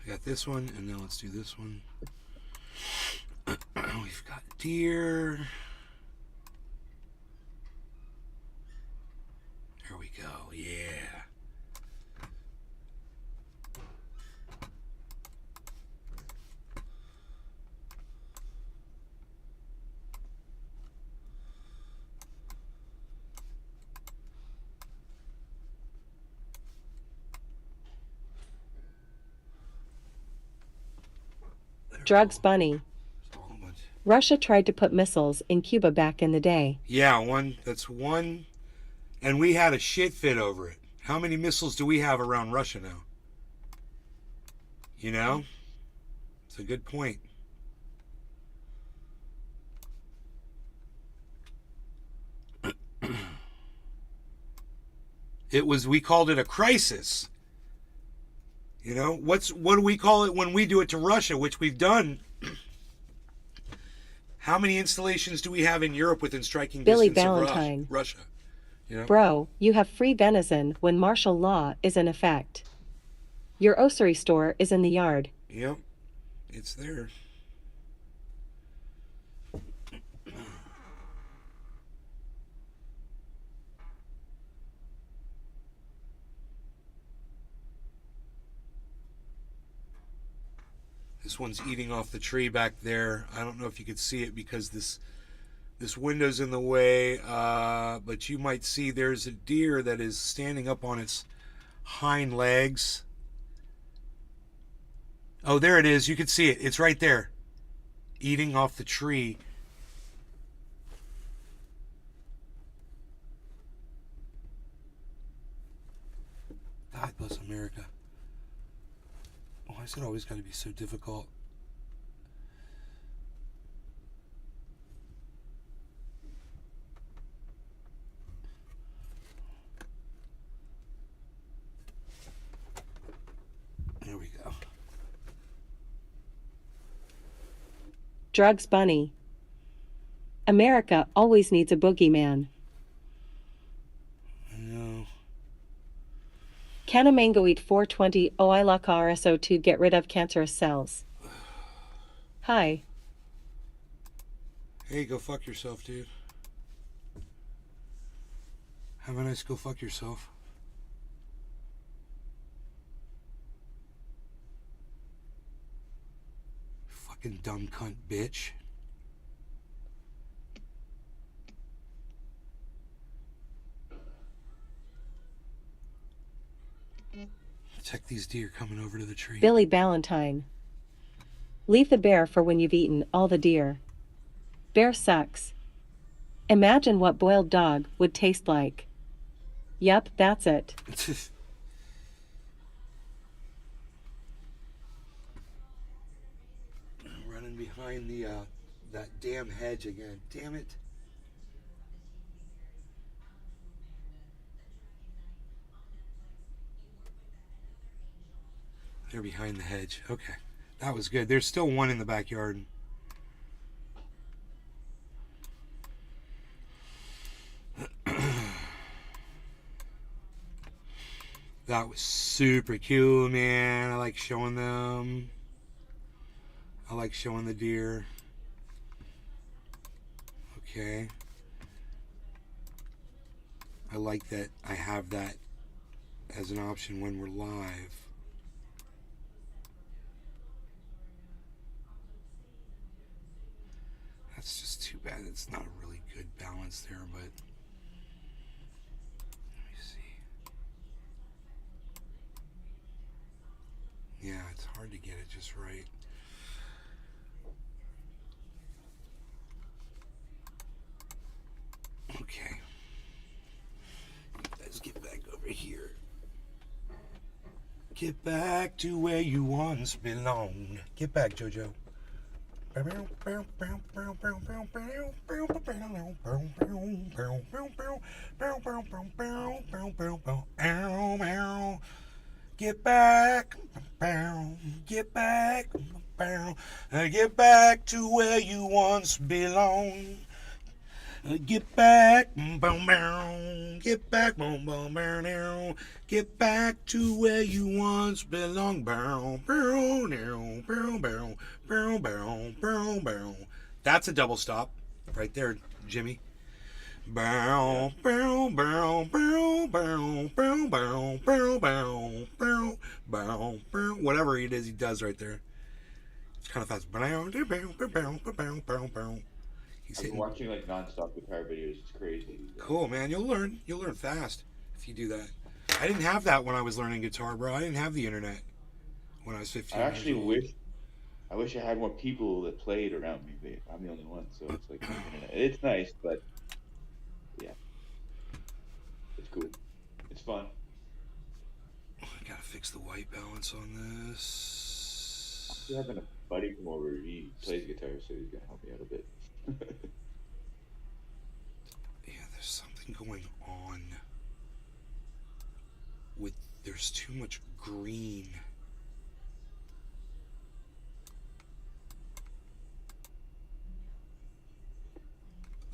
we got this one, and now let's do this one. We've got deer. There we go, yeah. Drugs Bunny. Russia tried to put missiles in Cuba back in the day. Yeah, that's one. And we had a shit fit over it. How many missiles do we have around Russia now? You know? It's a good point. We called it a crisis. You know, what do we call it when we do it to Russia, which we've done? How many installations do we have in Europe within striking Billy distance Ballantyne. of Russia? You know? Bro, you have free venison when martial law is in effect. Your ossuary store is in the yard. Yep, it's there. This one's eating off the tree back there. I don't know if you could see it because this window's in the way, but you might see there's a deer that is standing up on its hind legs. Oh, there it is. You can see it. It's right there. Eating off the tree. God bless America. Why is it always got to be so difficult? There we go. Drugs Bunny. America always needs a boogeyman. No. Can a mango eat 420 OILAC-RSO2 get rid of cancerous cells? Hi. Hey, go fuck yourself, dude. Have a nice go fuck yourself. Fucking dumb cunt bitch. Check these deer coming over to the tree. Billy Ballantyne. Leave the bear for when you've eaten all the deer. Bear sucks. Imagine what boiled dog would taste like. Yep, that's it. Running behind the that damn hedge again. Damn it. They're behind the hedge. Okay. That was good. There's still one in the backyard. That was super cool, man. I like showing them. I like showing the deer. Okay. I like that I have that as an option when we're live. That's just too bad. It's not a really good balance there, but let me see. Yeah, it's hard to get it just right. Okay. Let's get back over here. Get back to where you once belonged. Get back, JoJo. Get back, get back, get back to where you once belonged. Get back, get back, get back to where you once belonged. That's a double stop right there, Jimmy. Whatever it is he does right there. It's kind of fast. I've been watching like non-stop guitar videos. It's crazy. Cool, man. You'll learn fast if you do that. I didn't have that when I was learning guitar, bro. I didn't have the internet when I was 15. I actually wish I had more people that played around me, but I'm the only one, so it's like internet. It's nice, but yeah, it's cool. It's fun. I gotta fix the white balance on this. I'm still having a buddy come over. He plays guitar, so he's gonna help me out a bit. Yeah, there's something going on with, there's too much green.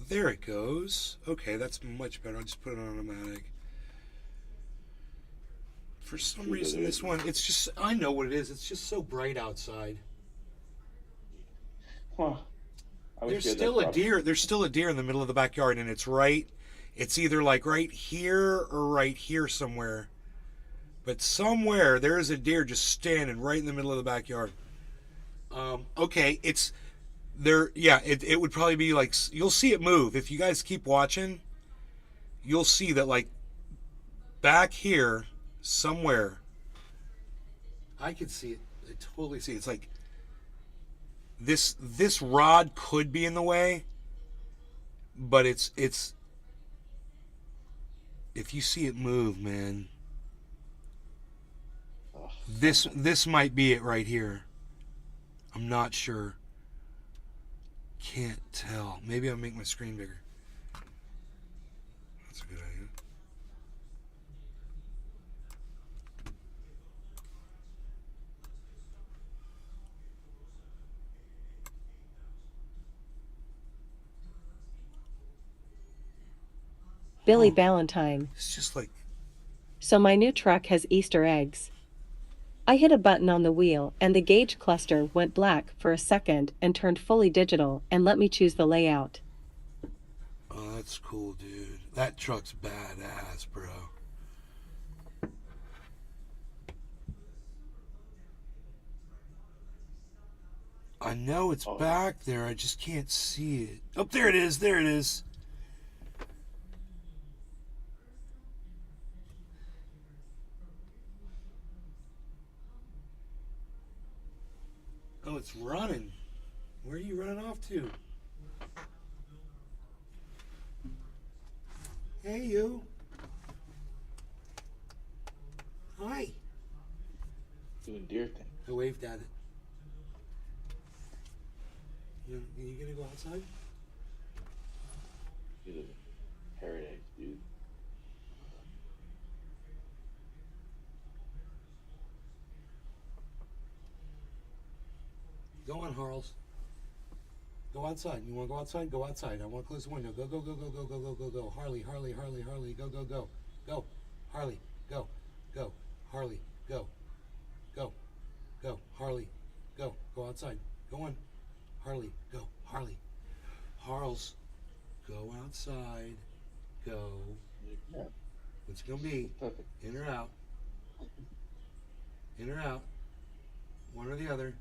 There it goes. Okay, that's much better. I'll just put it on automatic. For some reason, this one, it's just, I know what it is. It's just so bright outside. Huh. There's still a deer. There's still a deer in the middle of the backyard, and it's right. It's either like right here or right here somewhere. But somewhere there is a deer just standing right in the middle of the backyard. Okay, it's there. Yeah, it would probably be like, you'll see it move if you guys keep watching. You'll see that like back here somewhere. I could see it. I totally see it. It's like. This rod could be in the way, but it's if you see it move, man, this might be it right here. I'm not sure. Can't tell. Maybe I'll make my screen bigger. That's a good idea. Billy Ballantyne. It's just like... So my new truck has Easter eggs. I hit a button on the wheel and the gauge cluster went black for a second and turned fully digital and let me choose the layout. Oh, that's cool, dude. That truck's badass, bro. I know it's back there. I just can't see it. Oh, there it is. There it is. Oh, it's running. Where are you running off to? Hey, you. Hi. Doing deer thing. I waved at it. You gonna go outside? You live in paradise, dude. Go on, Harles. Go outside. You want to go outside? Go outside. I want to close the window. Go, go, go, go, go, go, go, go, go. Harley, Harley, Harley, Harley. Go, go, go. Go. Harley. Go. Go. Harley, go. Go. Go. Harley, go. Go outside. Go on. Harley, go. Harley. Harles, go outside. Go. Yeah. What's it gonna be? Perfect. In or out? In or out? One or the other.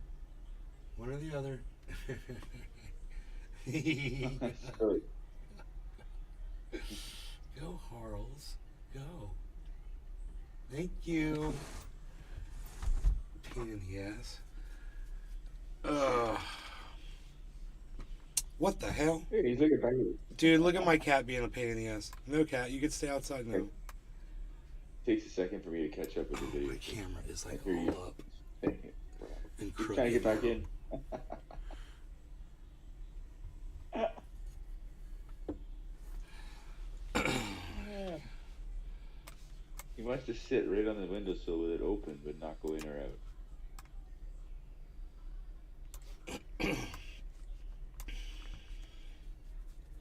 One or the other. Sorry. Go, Harles. Go. Thank you. Pain in the ass. What the hell? Hey, he's looking back at you. Dude, look at my cat being a pain in the ass. No, cat, you can stay outside now. Takes a second for me to catch up with the video. My camera is like I hear all you. up. He's trying to get back in. He wants to sit right on the windowsill with it open, but not go in or out. Best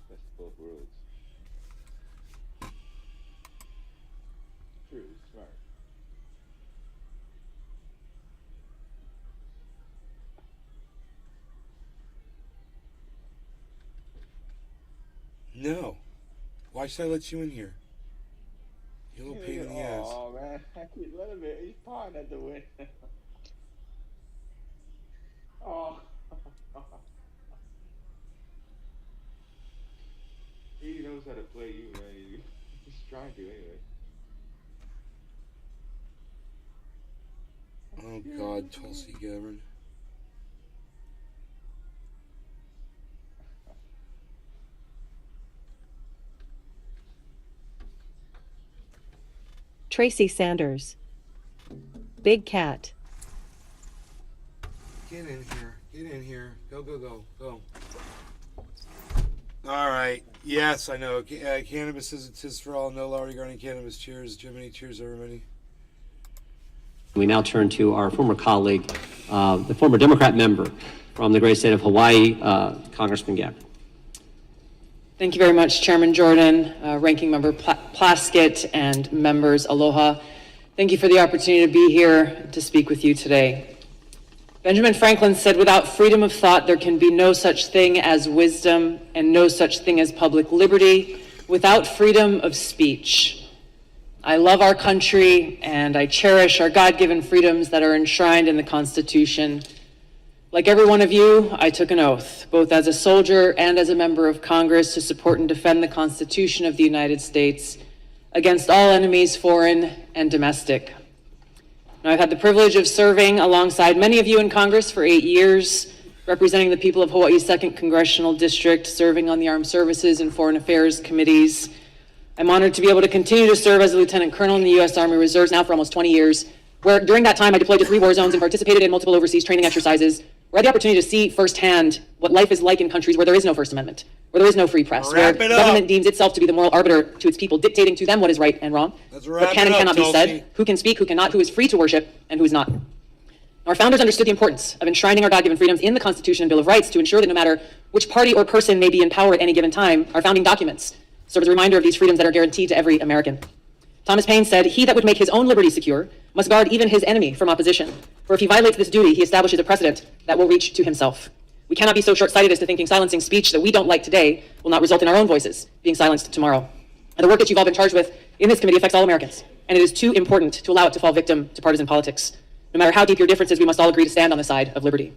of both worlds. True, smart. No. Why should I let you in here? You little pain in the ass. Oh man, I can't let him in. He's pawing at the window. Oh. He knows how to play you, man. He's trying to anyway. Oh God, Tulsi Gabbard. Tracy Sanders. Big cat. Get in here. Get in here. Go, go, go, go. All right. Yes, I know. Cannabis is a tis for all. No law regarding cannabis. Cheers, Jiminy. Cheers, everybody. We now turn to our former colleague, the former Democrat member from the great state of Hawaii, Congressman Gabbard. Thank you very much, Chairman Jordan, Ranking Member Plaskett, and members, aloha. Thank you for the opportunity to be here to speak with you today. Benjamin Franklin said, without freedom of thought, there can be no such thing as wisdom and no such thing as public liberty without freedom of speech. I love our country and I cherish our God-given freedoms that are enshrined in the Constitution. Like every one of you, I took an oath, both as a soldier and as a member of Congress, to support and defend the Constitution of the United States against all enemies, foreign and domestic. Now, I've had the privilege of serving alongside many of you in Congress for 8 years, representing the people of Hawaii's 2nd Congressional District, serving on the Armed Services and Foreign Affairs Committees. I'm honored to be able to continue to serve as a Lieutenant Colonel in the U.S. Army Reserves now for almost 20 years, where during that time I deployed to 3 war zones and participated in multiple overseas training exercises, where I had the opportunity to see firsthand what life is like in countries where there is no First Amendment, where there is no free press, where government deems itself to be the moral arbiter to its people, dictating to them what is right and wrong, what can and cannot be said, who can speak, who cannot, who is free to worship, and who is not. Our founders understood the importance of enshrining our God-given freedoms in the Constitution and Bill of Rights to ensure that no matter which party or person may be in power at any given time, our founding documents serve as a reminder of these freedoms that are guaranteed to every American. Thomas Paine said, "He that would make his own liberty secure must guard even his enemy from opposition. For if he violates this duty, he establishes a precedent that will reach to himself." We cannot be so short-sighted as to thinking silencing speech that we don't like today will not result in our own voices being silenced tomorrow. And the work that you've all been charged with in this committee affects all Americans, and it is too important to allow it to fall victim to partisan politics. No matter how deep your differences, we must all agree to stand on the side of liberty.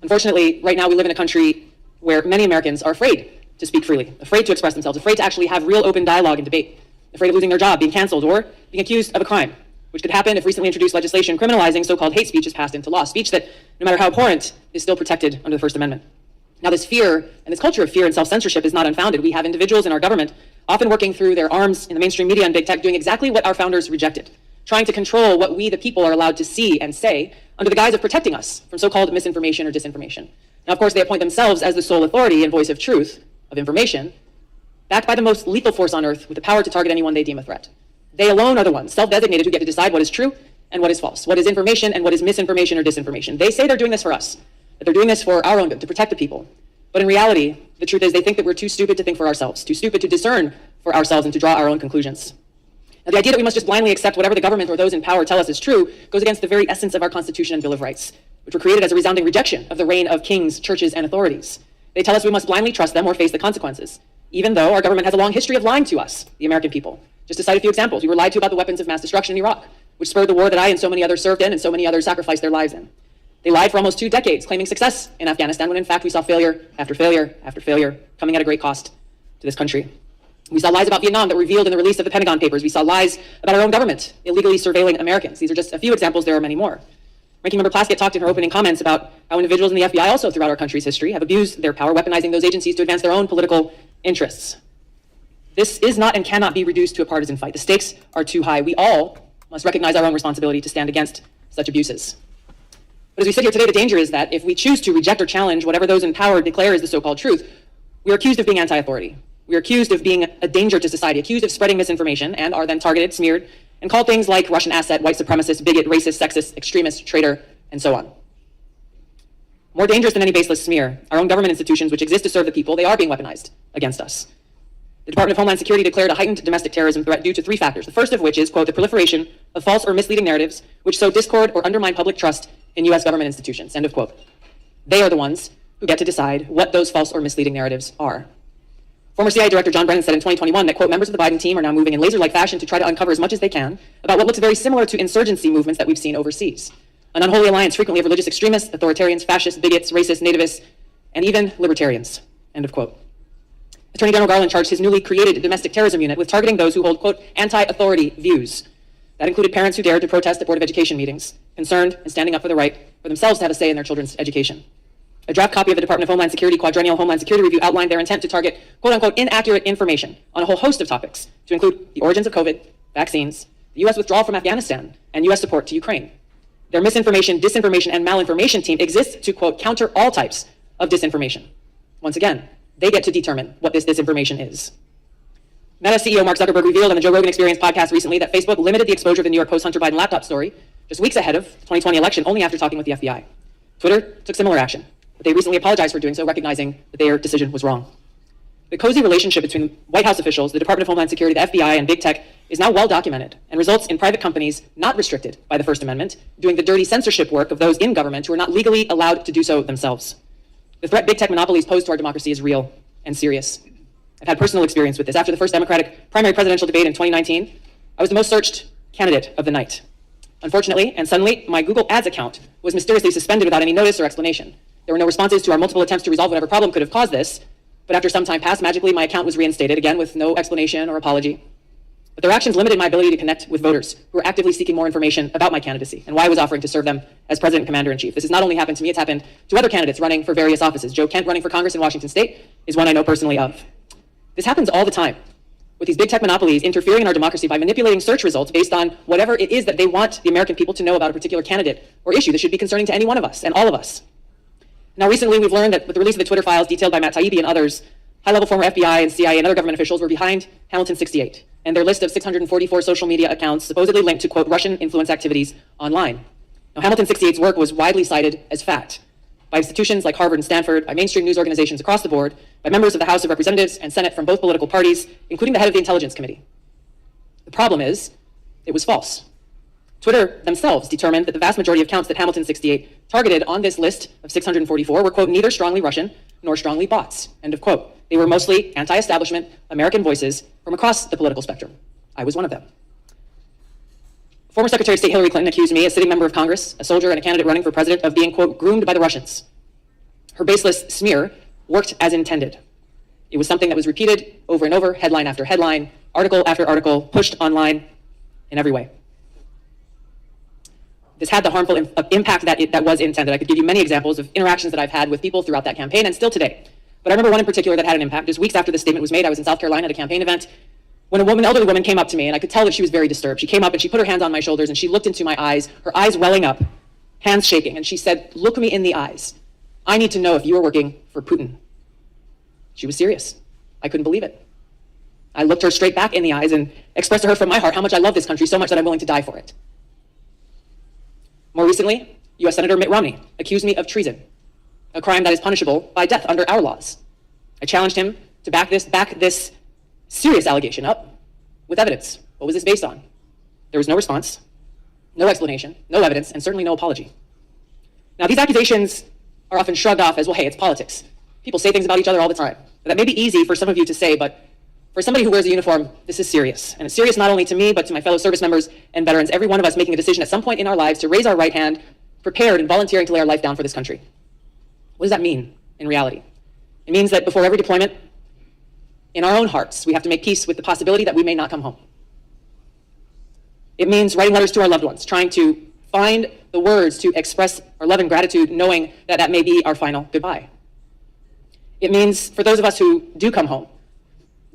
Unfortunately, right now we live in a country where many Americans are afraid to speak freely, afraid to express themselves, afraid to actually have real open dialogue and debate, afraid of losing their job, being canceled, or being accused of a crime, which could happen if recently introduced legislation criminalizing so-called hate speech is passed into law, speech that, no matter how abhorrent, is still protected under the First Amendment. Now, this fear and this culture of fear and self-censorship is not unfounded. We have individuals in our government often working through their arms in the mainstream media and big tech, doing exactly what our founders rejected, trying to control what we, the people, are allowed to see and say under the guise of protecting us from so-called misinformation or disinformation. Now, of course, they appoint themselves as the sole authority and voice of truth, of information, backed by the most lethal force on earth with the power to target anyone they deem a threat. They alone are the ones, self-designated, who get to decide what is true and what is false, what is information and what is misinformation or disinformation. They say they're doing this for us, that they're doing this for our own good, to protect the people. But in reality, the truth is they think that we're too stupid to think for ourselves, too stupid to discern for ourselves and to draw our own conclusions. Now, the idea that we must just blindly accept whatever the government or those in power tell us is true goes against the very essence of our Constitution and Bill of Rights, which were created as a resounding rejection of the reign of kings, churches, and authorities. They tell us we must blindly trust them or face the consequences, even though our government has a long history of lying to us, the American people. Just to cite a few examples, we were lied to about the weapons of mass destruction in Iraq, which spurred the war that I and so many others served in and so many others sacrificed their lives in. They lied for almost 2 decades, claiming success in Afghanistan, when in fact we saw failure after failure after failure, coming at a great cost to this country. We saw lies about Vietnam that were revealed in the release of the Pentagon Papers. We saw lies about our own government illegally surveilling Americans. These are just a few examples. There are many more. Ranking Member Plaskett talked in her opening comments about how individuals in the FBI also throughout our country's history have abused their power, weaponizing those agencies to advance their own political interests. This is not and cannot be reduced to a partisan fight. The stakes are too high. We all must recognize our own responsibility to stand against such abuses. But as we sit here today, the danger is that if we choose to reject or challenge whatever those in power declare is the so-called truth, we are accused of being anti-authority. We are accused of being a danger to society, accused of spreading misinformation, and are then targeted, smeared, and called things like Russian asset, white supremacist, bigot, racist, sexist, extremist, traitor, and so on. More dangerous than any baseless smear, our own government institutions, which exist to serve the people, they are being weaponized against us. The Department of Homeland Security declared a heightened domestic terrorism threat due to 3 factors, the first of which is, quote, the proliferation of false or misleading narratives which sow discord or undermine public trust in U.S. government institutions, end of quote. They are the ones who get to decide what those false or misleading narratives are. Former CIA Director John Brennan said in 2021 that, quote, members of the Biden team are now moving in laser-like fashion to try to uncover as much as they can about what looks very similar to insurgency movements that we've seen overseas. An unholy alliance frequently of religious extremists, authoritarians, fascists, bigots, racists, nativists, and even libertarians, end of quote. Attorney General Garland charged his newly created domestic terrorism unit with targeting those who hold, quote, anti-authority views. That included parents who dared to protest at Board of Education meetings, concerned and standing up for the right for themselves to have a say in their children's education. A draft copy of the Department of Homeland Security Quadrennial Homeland Security Review outlined their intent to target, quote-unquote, inaccurate information on a whole host of topics, to include the origins of COVID, vaccines, the U.S. withdrawal from Afghanistan, and U.S. support to Ukraine. Their misinformation, disinformation, and malinformation team exists to, quote, counter all types of disinformation. Once again, they get to determine what this disinformation is. Meta CEO Mark Zuckerberg revealed on the Joe Rogan Experience podcast recently that Facebook limited the exposure of the New York Post Hunter Biden laptop story just weeks ahead of the 2020 election, only after talking with the FBI. Twitter took similar action, but they recently apologized for doing so, recognizing that their decision was wrong. The cozy relationship between White House officials, the Department of Homeland Security, the FBI, and big tech is now well documented and results in private companies not restricted by the First Amendment doing the dirty censorship work of those in government who are not legally allowed to do so themselves. The threat big tech monopolies pose to our democracy is real and serious. I've had personal experience with this. After the first Democratic primary presidential debate in 2019, I was the most searched candidate of the night. Unfortunately, and suddenly, my Google Ads account was mysteriously suspended without any notice or explanation. There were no responses to our multiple attempts to resolve whatever problem could have caused this, but after some time passed, magically my account was reinstated, again with no explanation or apology. But their actions limited my ability to connect with voters who were actively seeking more information about my candidacy and why I was offering to serve them as President and Commander-in-Chief. This has not only happened to me, it's happened to other candidates running for various offices. Joe Kent, running for Congress in Washington State, is one I know personally of. This happens all the time, with these big tech monopolies interfering in our democracy by manipulating search results based on whatever it is that they want the American people to know about a particular candidate or issue that should be concerning to any one of us and all of us. Now, recently, we've learned that with the release of the Twitter files detailed by Matt Taibbi and others, high-level former FBI and CIA and other government officials were behind Hamilton 68 and their list of 644 social media accounts supposedly linked to, quote, Russian influence activities online. Now, Hamilton 68's work was widely cited as fact by institutions like Harvard and Stanford, by mainstream news organizations across the board, by members of the House of Representatives and Senate from both political parties, including the head of the Intelligence Committee. The problem is, it was false. Twitter themselves determined that the vast majority of accounts that Hamilton 68 targeted on this list of 644 were, quote, neither strongly Russian nor strongly bots, end of quote. They were mostly anti-establishment American voices from across the political spectrum. I was one of them. Former Secretary of State Hillary Clinton accused me, a sitting member of Congress, a soldier, and a candidate running for president, of being, quote, groomed by the Russians. Her baseless smear worked as intended. It was something that was repeated over and over, headline after headline, article after article, pushed online in every way. This had the harmful impact that was intended. I could give you many examples of interactions that I've had with people throughout that campaign and still today. But I remember one in particular that had an impact. Just weeks after the statement was made, I was in South Carolina at a campaign event when an elderly woman came up to me, and I could tell that she was very disturbed. She came up and she put her hands on my shoulders and she looked into my eyes, her eyes welling up, hands shaking, and she said, look me in the eyes. I need to know if you are working for Putin. She was serious. I couldn't believe it. I looked her straight back in the eyes and expressed to her from my heart how much I love this country, so much that I'm willing to die for it. More recently, U.S. Senator Mitt Romney accused me of treason, a crime that is punishable by death under our laws. I challenged him to back this serious allegation up with evidence. What was this based on? There was no response, no explanation, no evidence, and certainly no apology. Now, these accusations are often shrugged off as, well, hey, it's politics. People say things about each other all the time. That may be easy for some of you to say, but for somebody who wears a uniform, this is serious. And it's serious not only to me, but to my fellow service members and veterans, every one of us making a decision at some point in our lives to raise our right hand, prepared and volunteering to lay our life down for this country. What does that mean in reality? It means that before every deployment, in our own hearts, we have to make peace with the possibility that we may not come home. It means writing letters to our loved ones, trying to find the words to express our love and gratitude, knowing that that may be our final goodbye. It means, for those of us who do come home,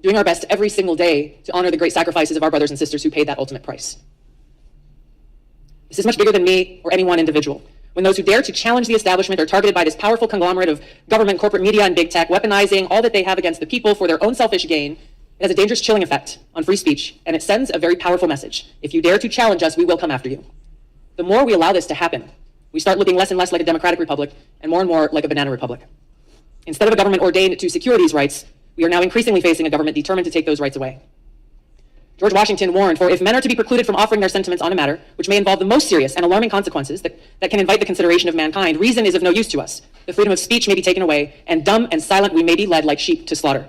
doing our best every single day to honor the great sacrifices of our brothers and sisters who paid that ultimate price. This is much bigger than me or any one individual. When those who dare to challenge the establishment are targeted by this powerful conglomerate of government, corporate media, and big tech, weaponizing all that they have against the people for their own selfish gain, it has a dangerous chilling effect on free speech, and it sends a very powerful message. If you dare to challenge us, we will come after you. The more we allow this to happen, we start looking less and less like a democratic republic and more like a banana republic. Instead of a government ordained to secure these rights, we are now increasingly facing a government determined to take those rights away. George Washington warned, for if men are to be precluded from offering their sentiments on a matter which may involve the most serious and alarming consequences that can invite the consideration of mankind, reason is of no use to us. The freedom of speech may be taken away, and dumb and silent we may be led like sheep to slaughter.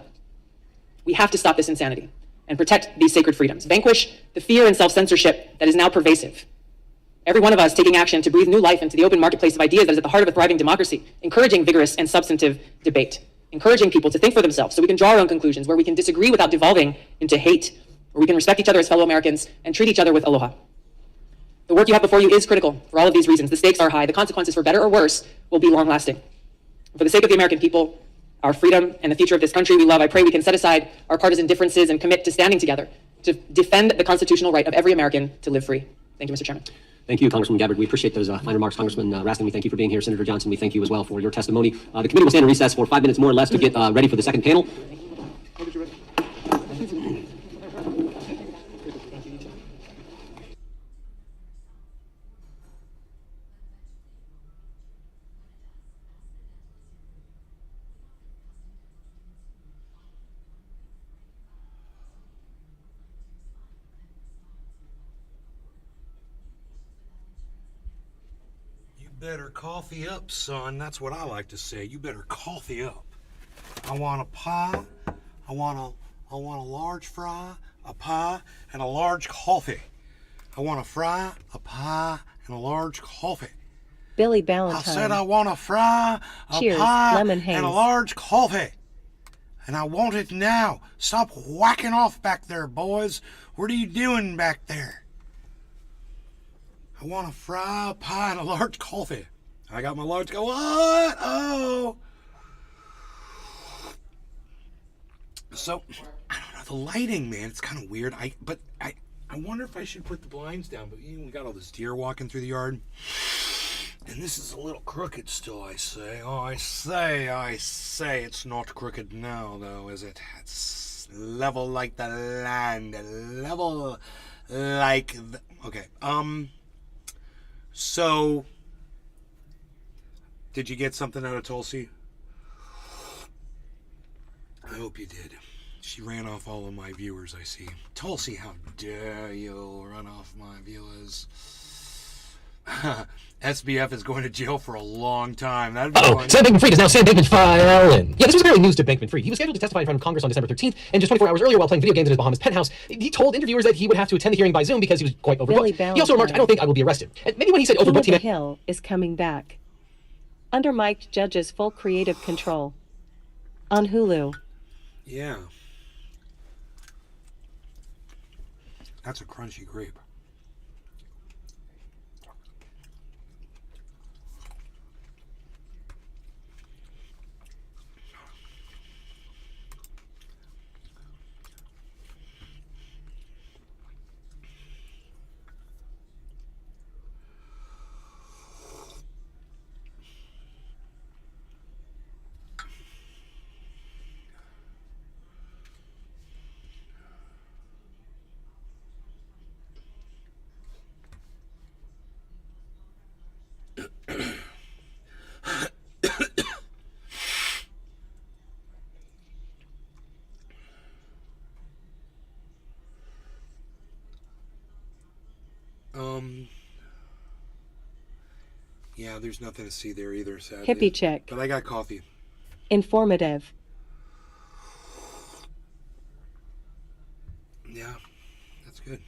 We have to stop this insanity and protect these sacred freedoms. Vanquish the fear and self-censorship that is now pervasive. Every one of us taking action to breathe new life into the open marketplace of ideas that is at the heart of a thriving democracy, encouraging vigorous and substantive debate, encouraging people to think for themselves so we can draw our own conclusions, where we can disagree without devolving into hate, where we can respect each other as fellow Americans and treat each other with aloha. The work you have before you is critical for all of these reasons. The stakes are high. The consequences, for better or worse, will be long-lasting. For the sake of the American people, our freedom, and the future of this country we love, I pray we can set aside our partisan differences and commit to standing together to defend the constitutional right of every American to live free. Thank you, Mr. Chairman. Thank you, Congressman Gabbard. We appreciate those fine remarks. Congressman Raskin, we thank you for being here. Senator Johnson, we thank you as well for your testimony. The committee will stand in recess for 5 minutes more or less to get ready for the second panel. Better coffee up, son. That's what I like to say. You better coffee up. I want a pie. I want a large fry, a pie, and a large coffee. I want a fry, a pie, and a large coffee. Billy Ballantyne. I said I want a fry, a Cheers, pie, Lemon Haze. and a large coffee. And I want it now. Stop whacking off back there, boys. What are you doing back there? I want a fry, a pie, and a large coffee. I got my large coffee. What? Oh. So, I don't know, the lighting, man, it's kind of weird. I wonder if I should put the blinds down, but we got all this deer walking through the yard. And this is a little crooked still, I say. Oh, I say it's not crooked now, though, is it? It's level like the land. Level like the... Okay, So, did you get something out of Tulsi? I hope you did. She ran off all of my viewers, I see. Tulsi, how dare you run off my viewers? SBF is going to jail for a long time. That'd be fun. Sam Bankman-Fried is now Sam Bankman-Fried. Yeah, this was apparently news to Bankman-Fried. He was scheduled to testify in front of Congress on December 13th, and just 24 hours earlier, while playing video games at his Bahamas penthouse, he told interviewers that he would have to attend the hearing by Zoom because he was quite overbooked. He also remarked, "I don't think I will be arrested." And maybe when he said King of overbooked, he the meant... Hill is coming back. Under Mike Judge's full creative control. On Hulu. Yeah. That's a crunchy grape. Yeah, there's nothing to see there either, sadly. Hippie chick. But I got coffee. Informative. Yeah, that's good.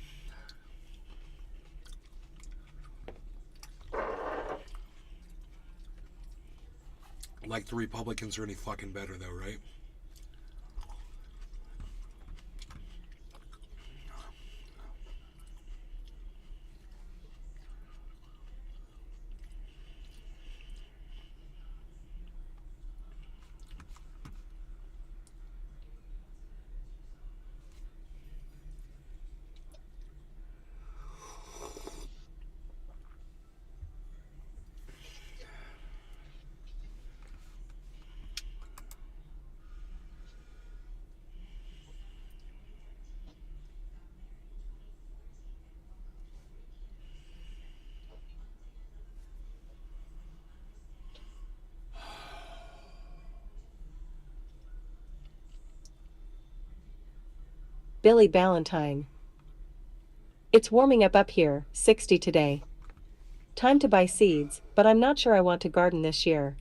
Like the Republicans are any fucking better, though, right? Billy Ballantyne. It's warming up here, 60 today. Time to buy seeds, but I'm not sure I want to garden this year.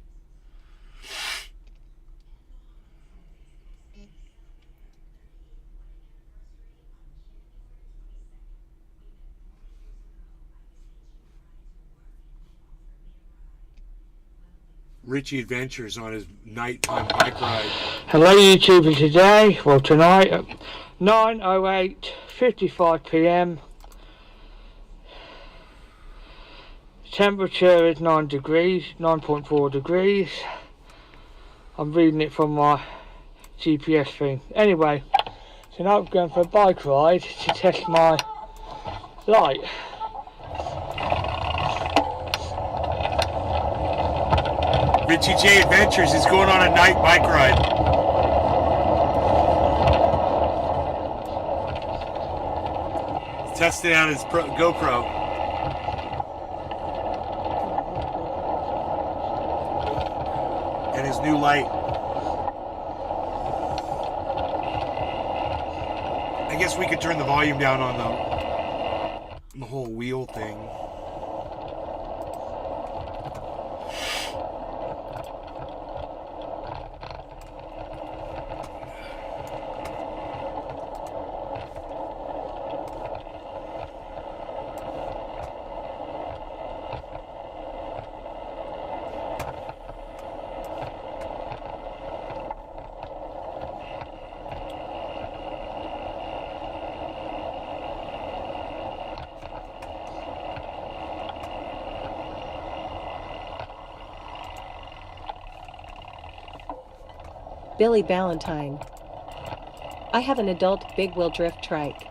Richie Adventures on his nighttime bike ride. Hello YouTube today, well tonight at 9:08:55 PM. Temperature is 9 degrees, 9.4 degrees. I'm reading it from my GPS thing. Anyway, so now I'm going for a bike ride to test my light. Richie J Adventures is going on a night bike ride. He's testing out his GoPro. And his new light. I guess we could turn the volume down on the whole wheel thing. Billy Ballantyne. I have an adult big wheel drift trike.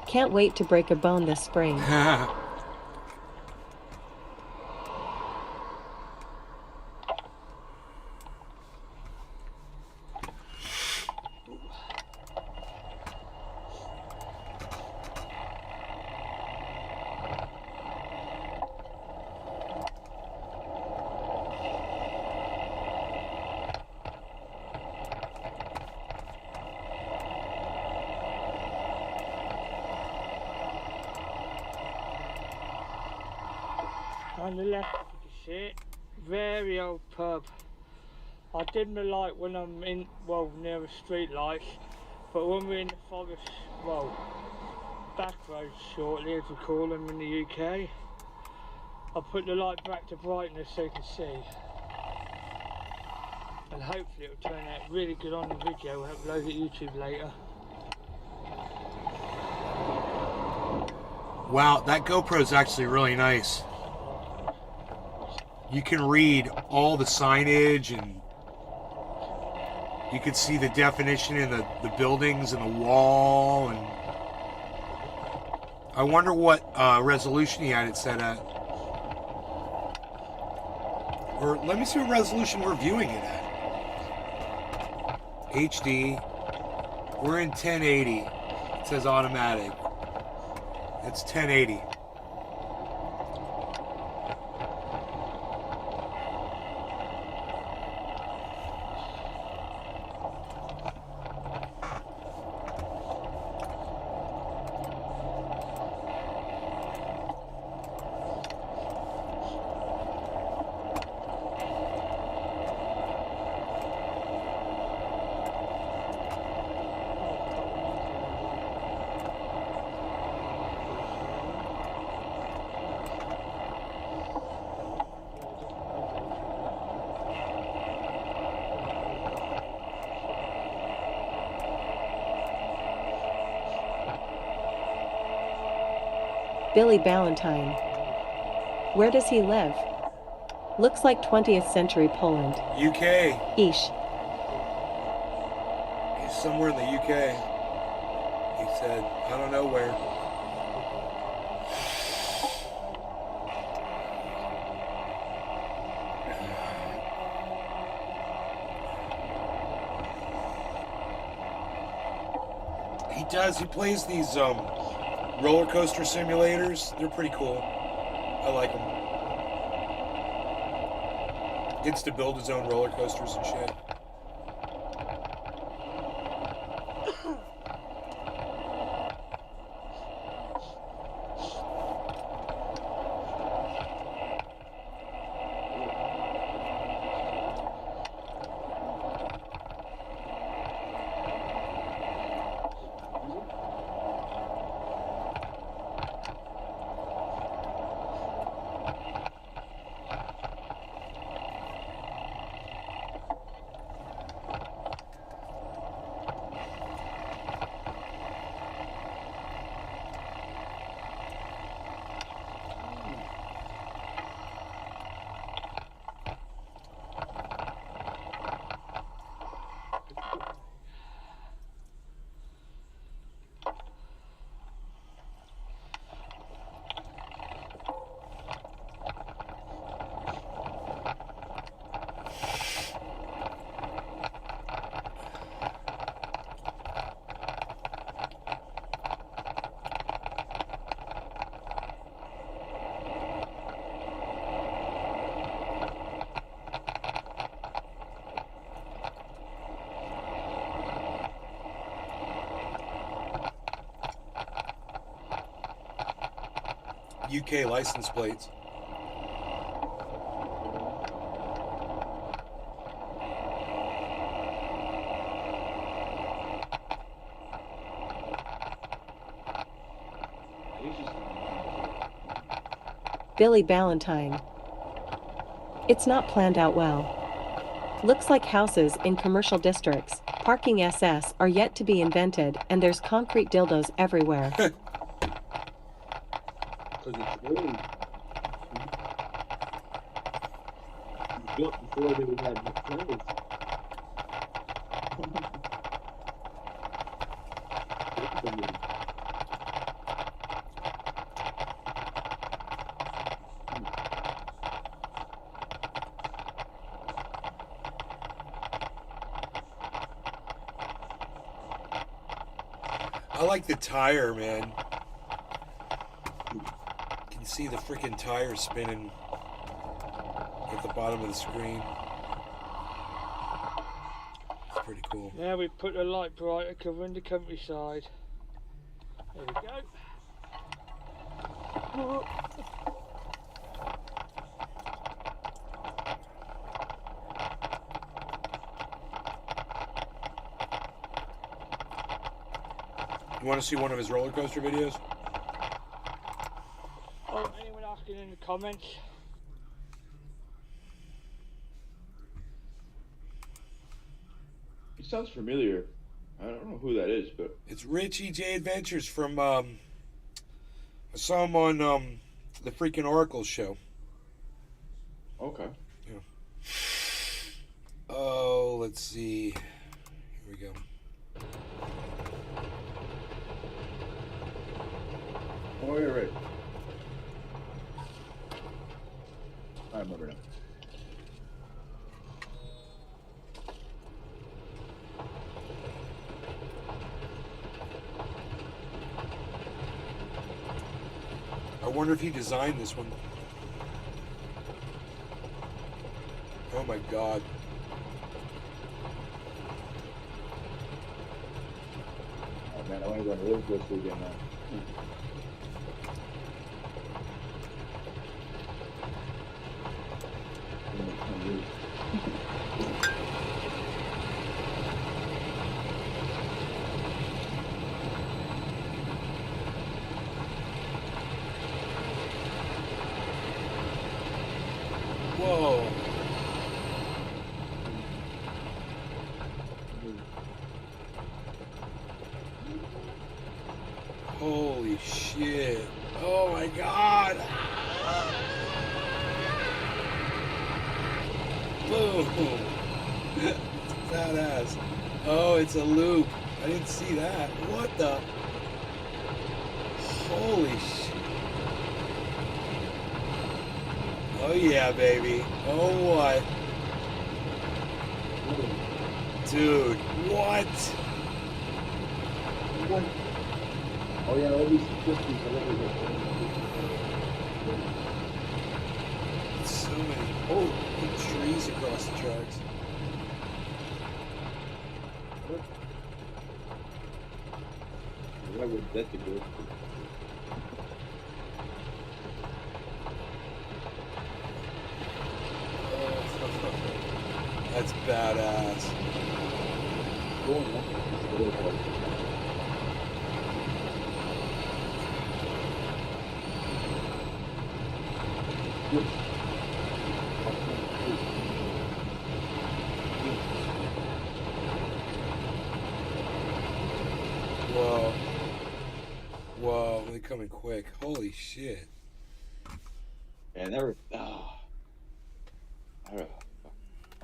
Can't wait to break a bone this spring. On the left, you can see it. Very old pub. I didn't like when I'm in, well, near the street lights, but when we're in the forest, well, back roads shortly, as we call them in the UK, I put the light back to brightness so you can see. And hopefully it'll turn out really good on the video. We'll upload it to YouTube later. Wow, that GoPro is actually really nice. You can read all the signage and you can see the definition in the buildings and the wall. And I wonder what resolution he had it set at. Or let me see what resolution we're viewing it at. HD. We're in 1080. It says automatic. It's 1080. Billy Ballantyne. Where does he live? Looks like 20th century Poland. UK. Eesh. He's somewhere in the UK. He said, I don't know where. He does. He plays these roller coaster simulators. They're pretty cool. I like them. Gets to build his own roller coasters and shit. UK license plates. Billy Ballantyne. It's not planned out well. Looks like houses in commercial districts, parking SS are yet to be invented, and there's concrete dildos everywhere. Because it's really built before they would have clothes. I like the tire, man. See the freaking tire spinning at the bottom of the screen. It's pretty cool. Now we put a light brighter covering the countryside. There we go. You want to see one of his roller coaster videos? Oh, anyone asking in the comments? It sounds familiar. I don't know who that is, but it's Richie J Adventures from I saw him on the freaking Oracle show. Okay. Yeah. Oh, let's see. Here we go. Oh, you're right. I remember now. I wonder if he designed this one. Oh my god. Oh man, I want to go to really close to again now. Whoa. Holy shit. Oh my god! Boom! It's badass. Oh, it's a loop. I didn't see that. What the? Holy shit. Oh yeah, baby. Oh what? Dude, what? Oh yeah, all these 50s. So many. Oh, big trees across the tracks. Why would that be good? That's badass. Whoa. Whoa, they're coming quick. Holy shit. Man, never. Oh. I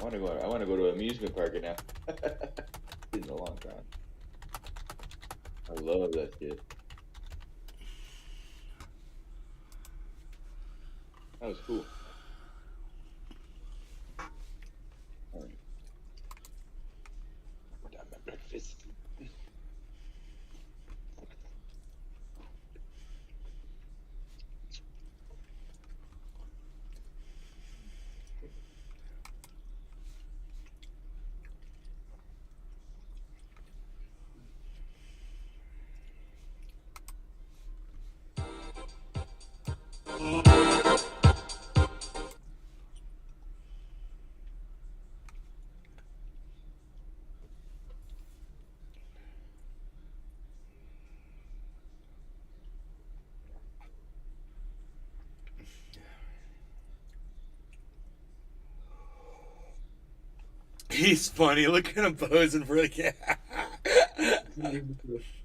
want to go. I want to go to an amusement park now. It's been a long time. I love that shit. That was cool. All right. Got my breakfast. He's funny. Look at him posing for the cat.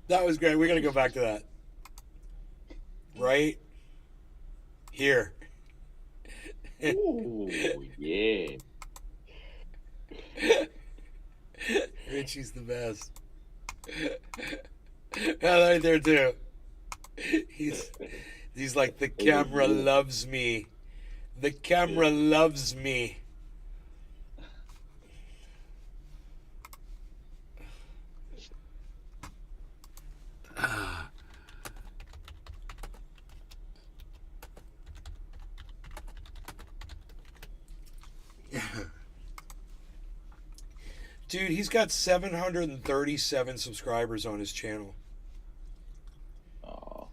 That was great. We're going to go back to that. Right here. Ooh, yeah. Richie's the best. Yeah, right there too. He's like, the camera loves me. The camera loves me. Dude, he's got 737 subscribers on his channel. Oh,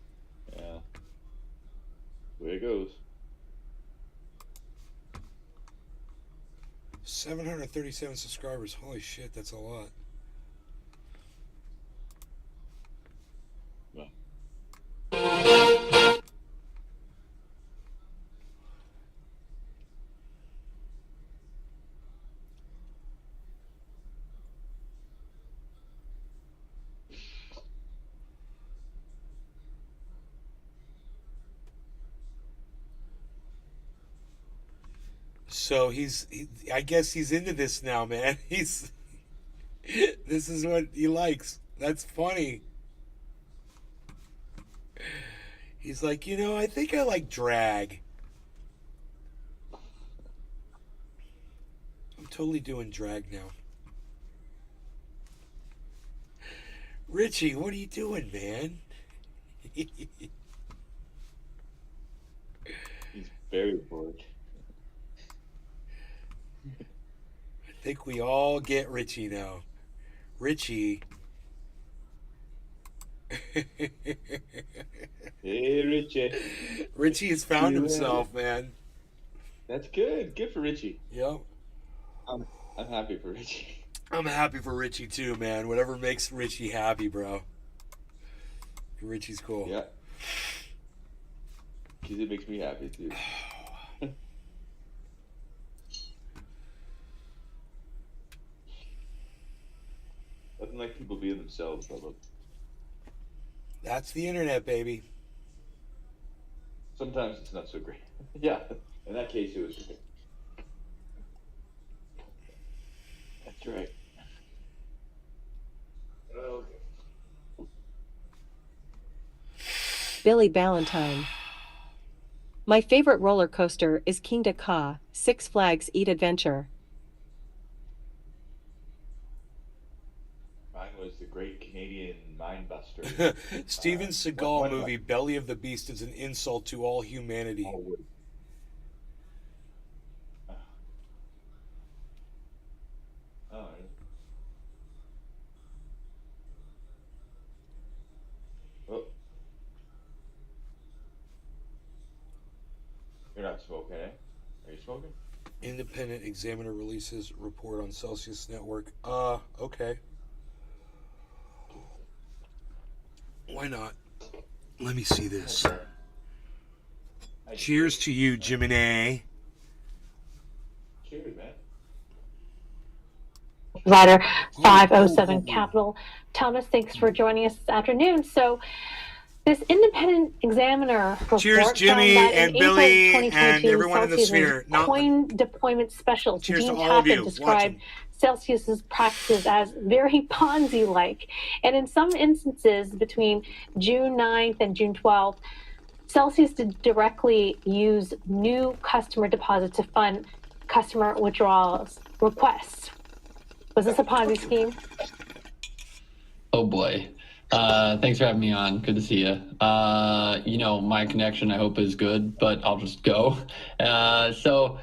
yeah. Way it goes. 737 subscribers. Holy shit, that's a lot. So I guess he's into this now, man. This is what he likes. That's funny. He's like, I think I like drag. I'm totally doing drag now. Richie, what are you doing, man? He's very bored. I think we all get Richie now. Richie. Hey, Richie. Richie has found himself, man. That's good. Good for Richie. Yep. I'm happy for Richie. I'm happy for Richie too, man. Whatever makes Richie happy, bro. Richie's cool. Yeah. Because it makes me happy too. Nothing like people being themselves, brother. That's the internet, baby. sometimes it's not so great. Yeah, in that case, it was. That's right. Okay. Billy Ballantyne. My favorite roller coaster is King Ka, Six Flags Eat Adventure. Mine was the Great Canadian Mindbuster. Steven Seagal movie Belly of the Beast is an insult to all humanity. Oh. You're not smoking, eh? Are you smoking? Independent Examiner releases report on Celsius Network. Okay. Why not? Let me see this. Cheers to you, Jiminy. Cheers, man. Provider 507 Capital. Thomas, thanks for joining us this afternoon. So, this independent examiner report Cheers, Jimmy found that and in April Billy 2022, and everyone in the Celsius's sphere. coin deployment specialist Cheers Dean to all of you Tappan described Celsius's practices as very Ponzi-like. And in some instances, between June 9th and June 12th, Celsius did directly use new customer deposits to fund customer withdrawals requests. Was this a Ponzi scheme? Oh boy. Thanks for having me on. Good to see you. You know, my connection I hope is good, but I'll just go. So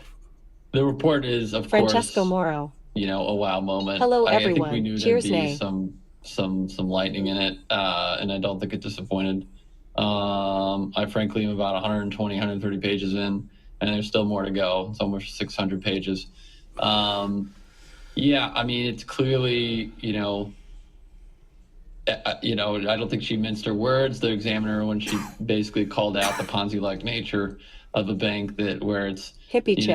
the report is, of Francesco course, Moro. you know, a wow moment. Hello, I think everyone. we knew Cheers, there'd be Nay. some lightning in it, and I don't think it disappointed. I frankly am about 120, 130 pages in, and there's still more to go. It's almost 600 pages. Yeah, I mean, it's clearly, I don't think she minced her words. The examiner, when she basically called out the Ponzi-like nature of a bank where it's, Hippie chick.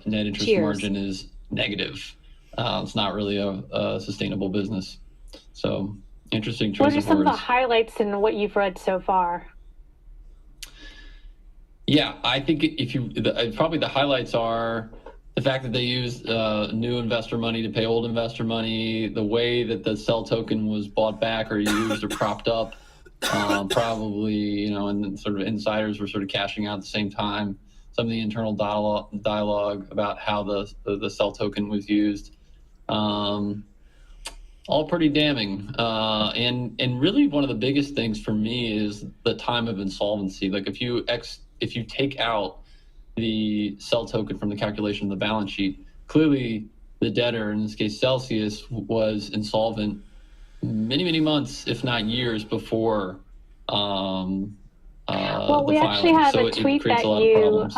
net interest Cheers. margin is negative. It's not really a sustainable business. So interesting choice What are of some of the words. highlights in what you've read so far? Yeah, I think probably the highlights are the fact that they used new investor money to pay old investor money, the way that the cell token was bought back or used or propped up, probably, and sort of insiders were sort of cashing out at the same time. Some of the internal dialogue about how the cell token was used, all pretty damning. And really one of the biggest things for me is the time of insolvency. Like if you take out the cell token from the calculation of the balance sheet, clearly the debtor, in this case Celsius, was insolvent many, many months, if not years, before Well, we the actually filing. have So a it tweet creates that a lot of you problems.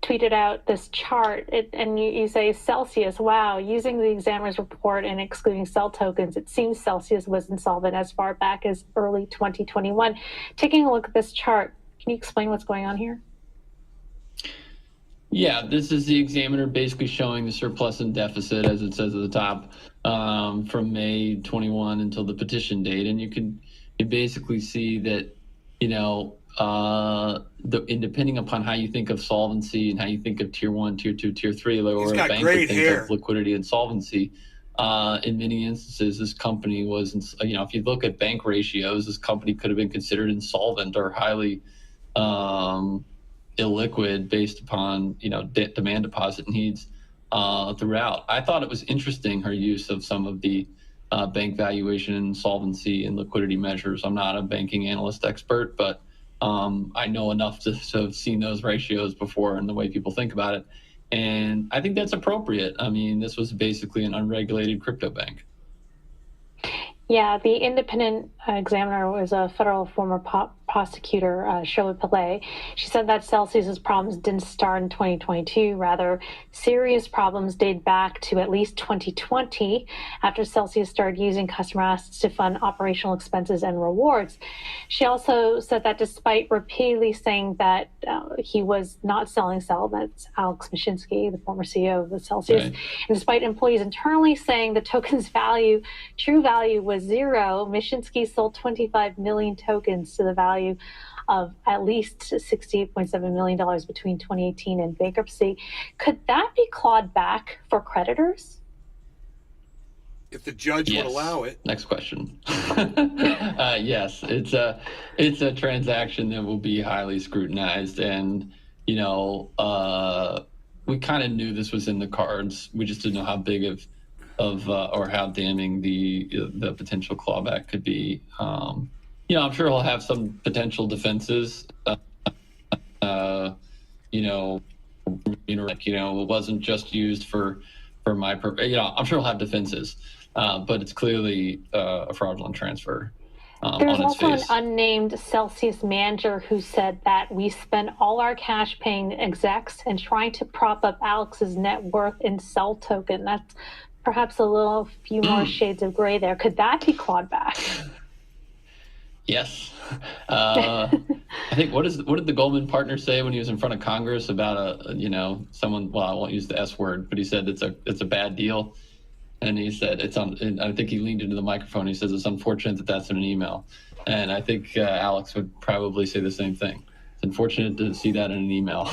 tweeted out this chart, and you say, Celsius, wow, using the examiner's report and excluding cell tokens, it seems Celsius was insolvent as far back as early 2021. Taking a look at this chart, can you explain what's going on here? Yeah, this is the examiner basically showing the surplus and deficit, as it says at the top, from May 21 until the petition date. And you basically see that, depending upon how you think of solvency and how you think of tier 1, tier 2, tier 3, or a got bank great would think hair. of liquidity and solvency, in many instances, this company was, if you look at bank ratios, this company could have been considered insolvent or highly illiquid based upon demand deposit needs throughout. I thought it was interesting, her use of some of the bank valuation, solvency, and liquidity measures. I'm not a banking analyst expert, but I know enough to have seen those ratios before and the way people think about it. And I think that's appropriate. I mean, this was basically an unregulated crypto bank. Yeah, the independent examiner was a federal former prosecutor, Showa Pillay. She said that Celsius's problems didn't start in 2022. Rather, serious problems date back to at least 2020, after Celsius started using customer assets to fund operational expenses and rewards. She also said that despite repeatedly saying that he was not selling Cell, that's Alex Mashinsky, the former CEO of the Celsius, Right. and despite employees internally saying the token's true value was zero, Mashinsky sold 25 million tokens to the value of at least $68.7 million between 2018 and bankruptcy. Could that be clawed back for creditors? If the judge would allow it. Next question. Yes, it's a transaction that will be highly scrutinized, and we kind of knew this was in the cards. We just didn't know how big of or how damning the potential clawback could be. I'm sure he'll have some potential defenses. It wasn't just used for my purpose. I'm sure he'll have defenses. But it's clearly a fraudulent transfer. There's also an unnamed Celsius manager who said that we spent all our cash paying execs and trying to prop up Alex's net worth in Cell Token. That's perhaps a few more shades of gray there. Could that be clawed back? Yes. I think what did the Goldman partner say when he was in front of Congress about someone? Well, I won't use the S word, but he said it's a bad deal. And he said and I think he leaned into the microphone. He says it's unfortunate that that's in an email. And I think Alex would probably say the same thing. It's unfortunate to see that in an email.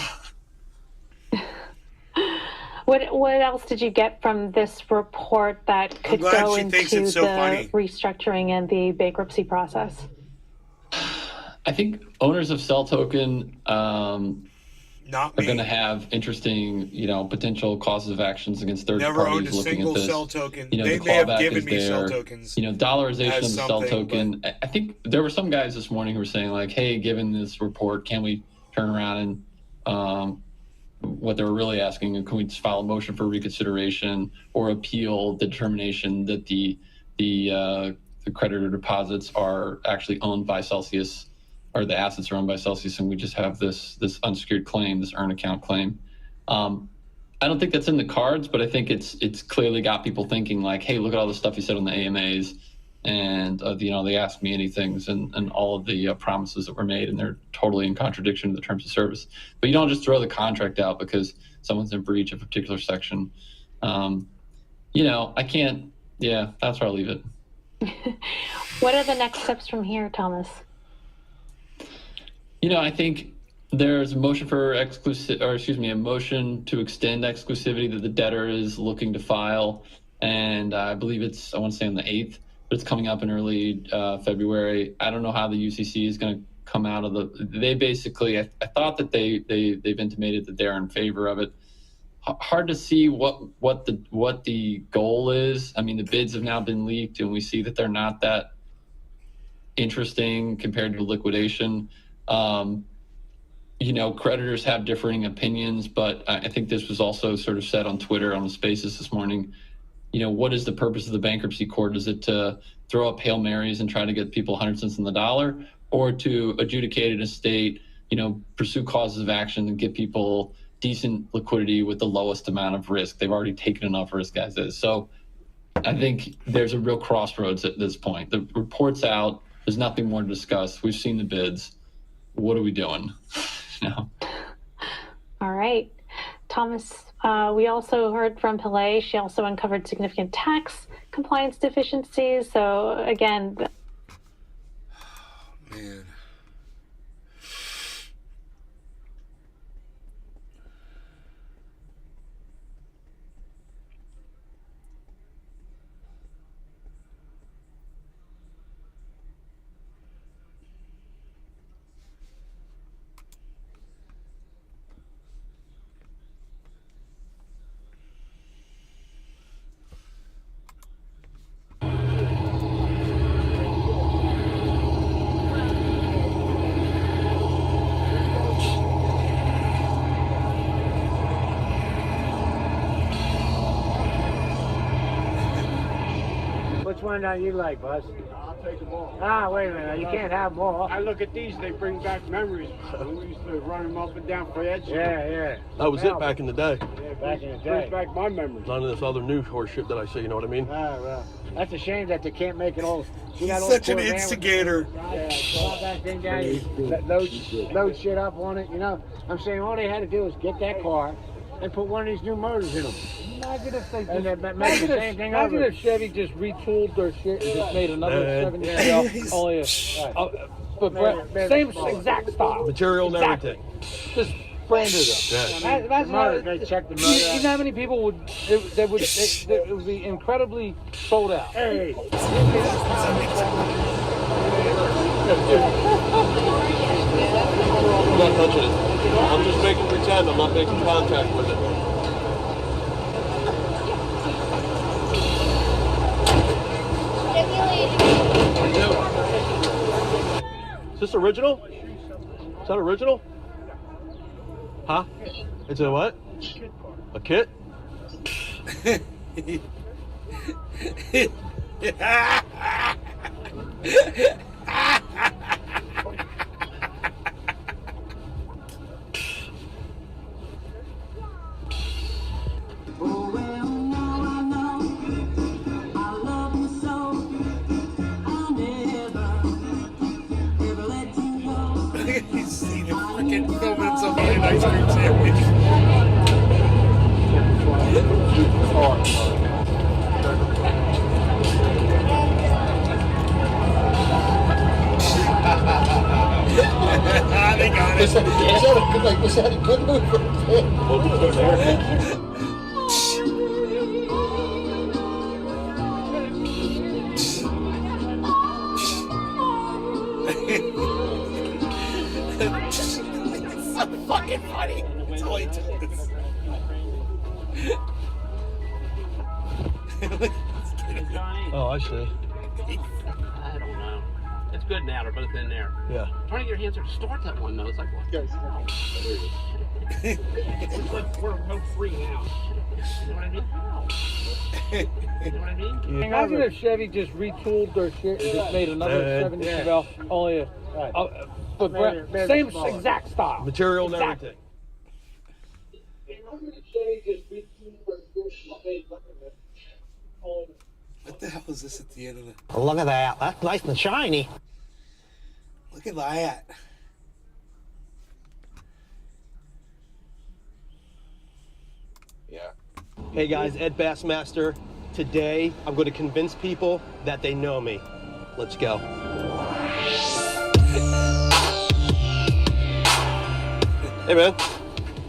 What else did you get from this report that could go into the restructuring and the bankruptcy process? I think owners of Cell Token are going to have interesting, potential causes of actions against third parties looking at this. Cell token. The They may have clawback given is me there. Cell tokens. Dollarization of the Cell something, token. I think there were some guys this morning who were saying like, "Hey, given this report, can we turn around and what they were really asking? Can we just file a motion for reconsideration or appeal the determination that the creditor deposits are actually owned by Celsius?" Or the assets are owned by Celsius, and we just have this unsecured claim, this earn account claim. I don't think that's in the cards, but I think it's clearly got people thinking like, hey, look at all the stuff you said on the AMAs, and they asked me anything, and all of the promises that were made, and they're totally in contradiction to the terms of service. But you don't just throw the contract out because someone's in breach of a particular section. I can't. Yeah, that's where I'll leave it. What are the next steps from here, Thomas? I think there's a motion for a motion to extend exclusivity that the debtor is looking to file, and I believe I want to say on the 8th, but it's coming up in early February. I don't know how the UCC is going to come out of they basically, I thought that they've intimated that they're in favor of it. Hard to see what the goal is. I mean, the bids have now been leaked, and we see that they're not that interesting compared to liquidation. Creditors have differing opinions, but I think this was also sort of said on Twitter on the Spaces this morning. What is the purpose of the bankruptcy court? Is it to throw up Hail Marys and try to get people 100 cents on the dollar, or to adjudicate an estate, pursue causes of action and get people decent liquidity with the lowest amount of risk? They've already taken enough risk as is. So I think there's a real crossroads at this point. The report's out. There's nothing more to discuss. We've seen the bids. What are we doing? All right. Thomas, we also heard from PlP. She also uncovered significant tax compliance deficiencies. So again, man. Which one do you like, Buzz? I'll take them all. Ah, wait a minute. You can't have them all. I look at these, they bring back memories. We used to run them up and down Fred's. Yeah. That was it back in the day. Yeah, back in the day. Brings back my memories. None of this other new horse shit that I see, you know what I mean? Ah, well. That's a shame that they can't make it all. He's such an instigator. Yeah, so that thing down, load shit up on it, I'm saying all they had to do was get that car and put one of these new motors in them. Imagine if they just, And then make the same thing over. if Chevy just retooled their shit and just made another 70 cell. but same exact style. Material and Exactly. everything. Just branded up. Yes. Imagine They checked the you motor. know how many people would it would be incredibly sold out. Hey. I'm not touching it. I'm just making pretend. I'm not making contact with it. Is this original? Is that original? Huh? It's a what? A kit? He's seen him freaking filming himself eating an ice cream sandwich. They got it. Was that a good move? It's so fucking funny. That's all he does. Oh, I see. I don't know. It's good now. They're both in there. Yeah. Trying to get your hands to start that one though. It's like what? It's like we're both free now. You know what I mean? You know what I mean? Imagine if Chevy just retooled their shit and just made another 70 Chevelle, only a, same exact style. Material and Exactly. everything. What the hell is this at the end of the... Look at that. That's nice and shiny. Look at that. Yeah. Hey guys, Ed Bassmaster. Today, I'm going to convince people that they know me. Let's go. Hey man,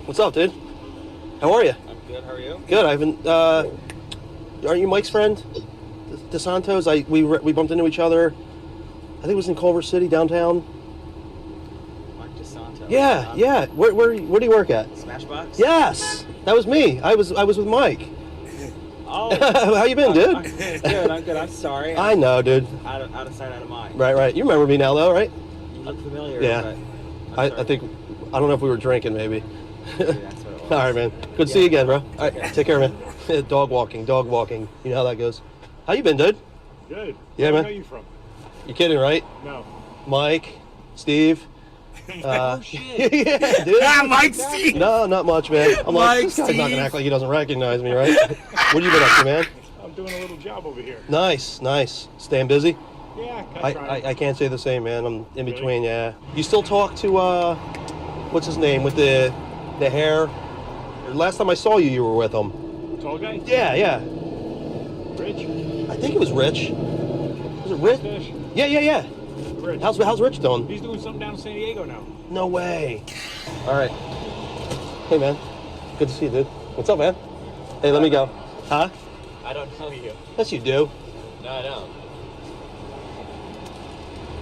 what's up, dude? How are you? I'm good. How are you? Good. I haven't. Aren't you Mike's friend, DeSantos? We bumped into each other. I think it was in Culver City downtown. Mike DeSantos. Yeah. Where do you work at? Smashbox. Yes, that was me. I was with Mike. Oh. How you been, dude? I'm good. I'm good. I'm sorry. I know, dude. Out of sight, out of mind. Right. You remember me now, though, right? You look familiar. Yeah. But I think. I don't know if we were drinking, maybe. maybe that's what it was. All right, man. Good to see you again, bro. All right, take care, man. Dog walking. You know how that goes. How you been, dude? Good. Yeah, Where man. are you from? You kidding, right? No. Mike, Steve. Oh, shit. Yeah, dude. Mike, Steve. No, not much, man. I'm like, this guy's not Steve. gonna act like he doesn't recognize me, right? What have you been up to, man? I'm doing a little job over here. Nice. Staying busy? Yeah, I can't say the same, man. I'm in between, yeah. You still talk to, what's his name, with the hair? Last time I saw you, you were with him. Tall guy? Yeah. Rich? I think it was Rich. Was it Rich? Fish? Yeah. Rich. How's Rich doing? He's doing something down in San Diego now. No way. All right. Hey, man. Good to see you, dude. What's up, man? Hey, let me go. Huh? I don't know you. Yes, you do. No, I don't.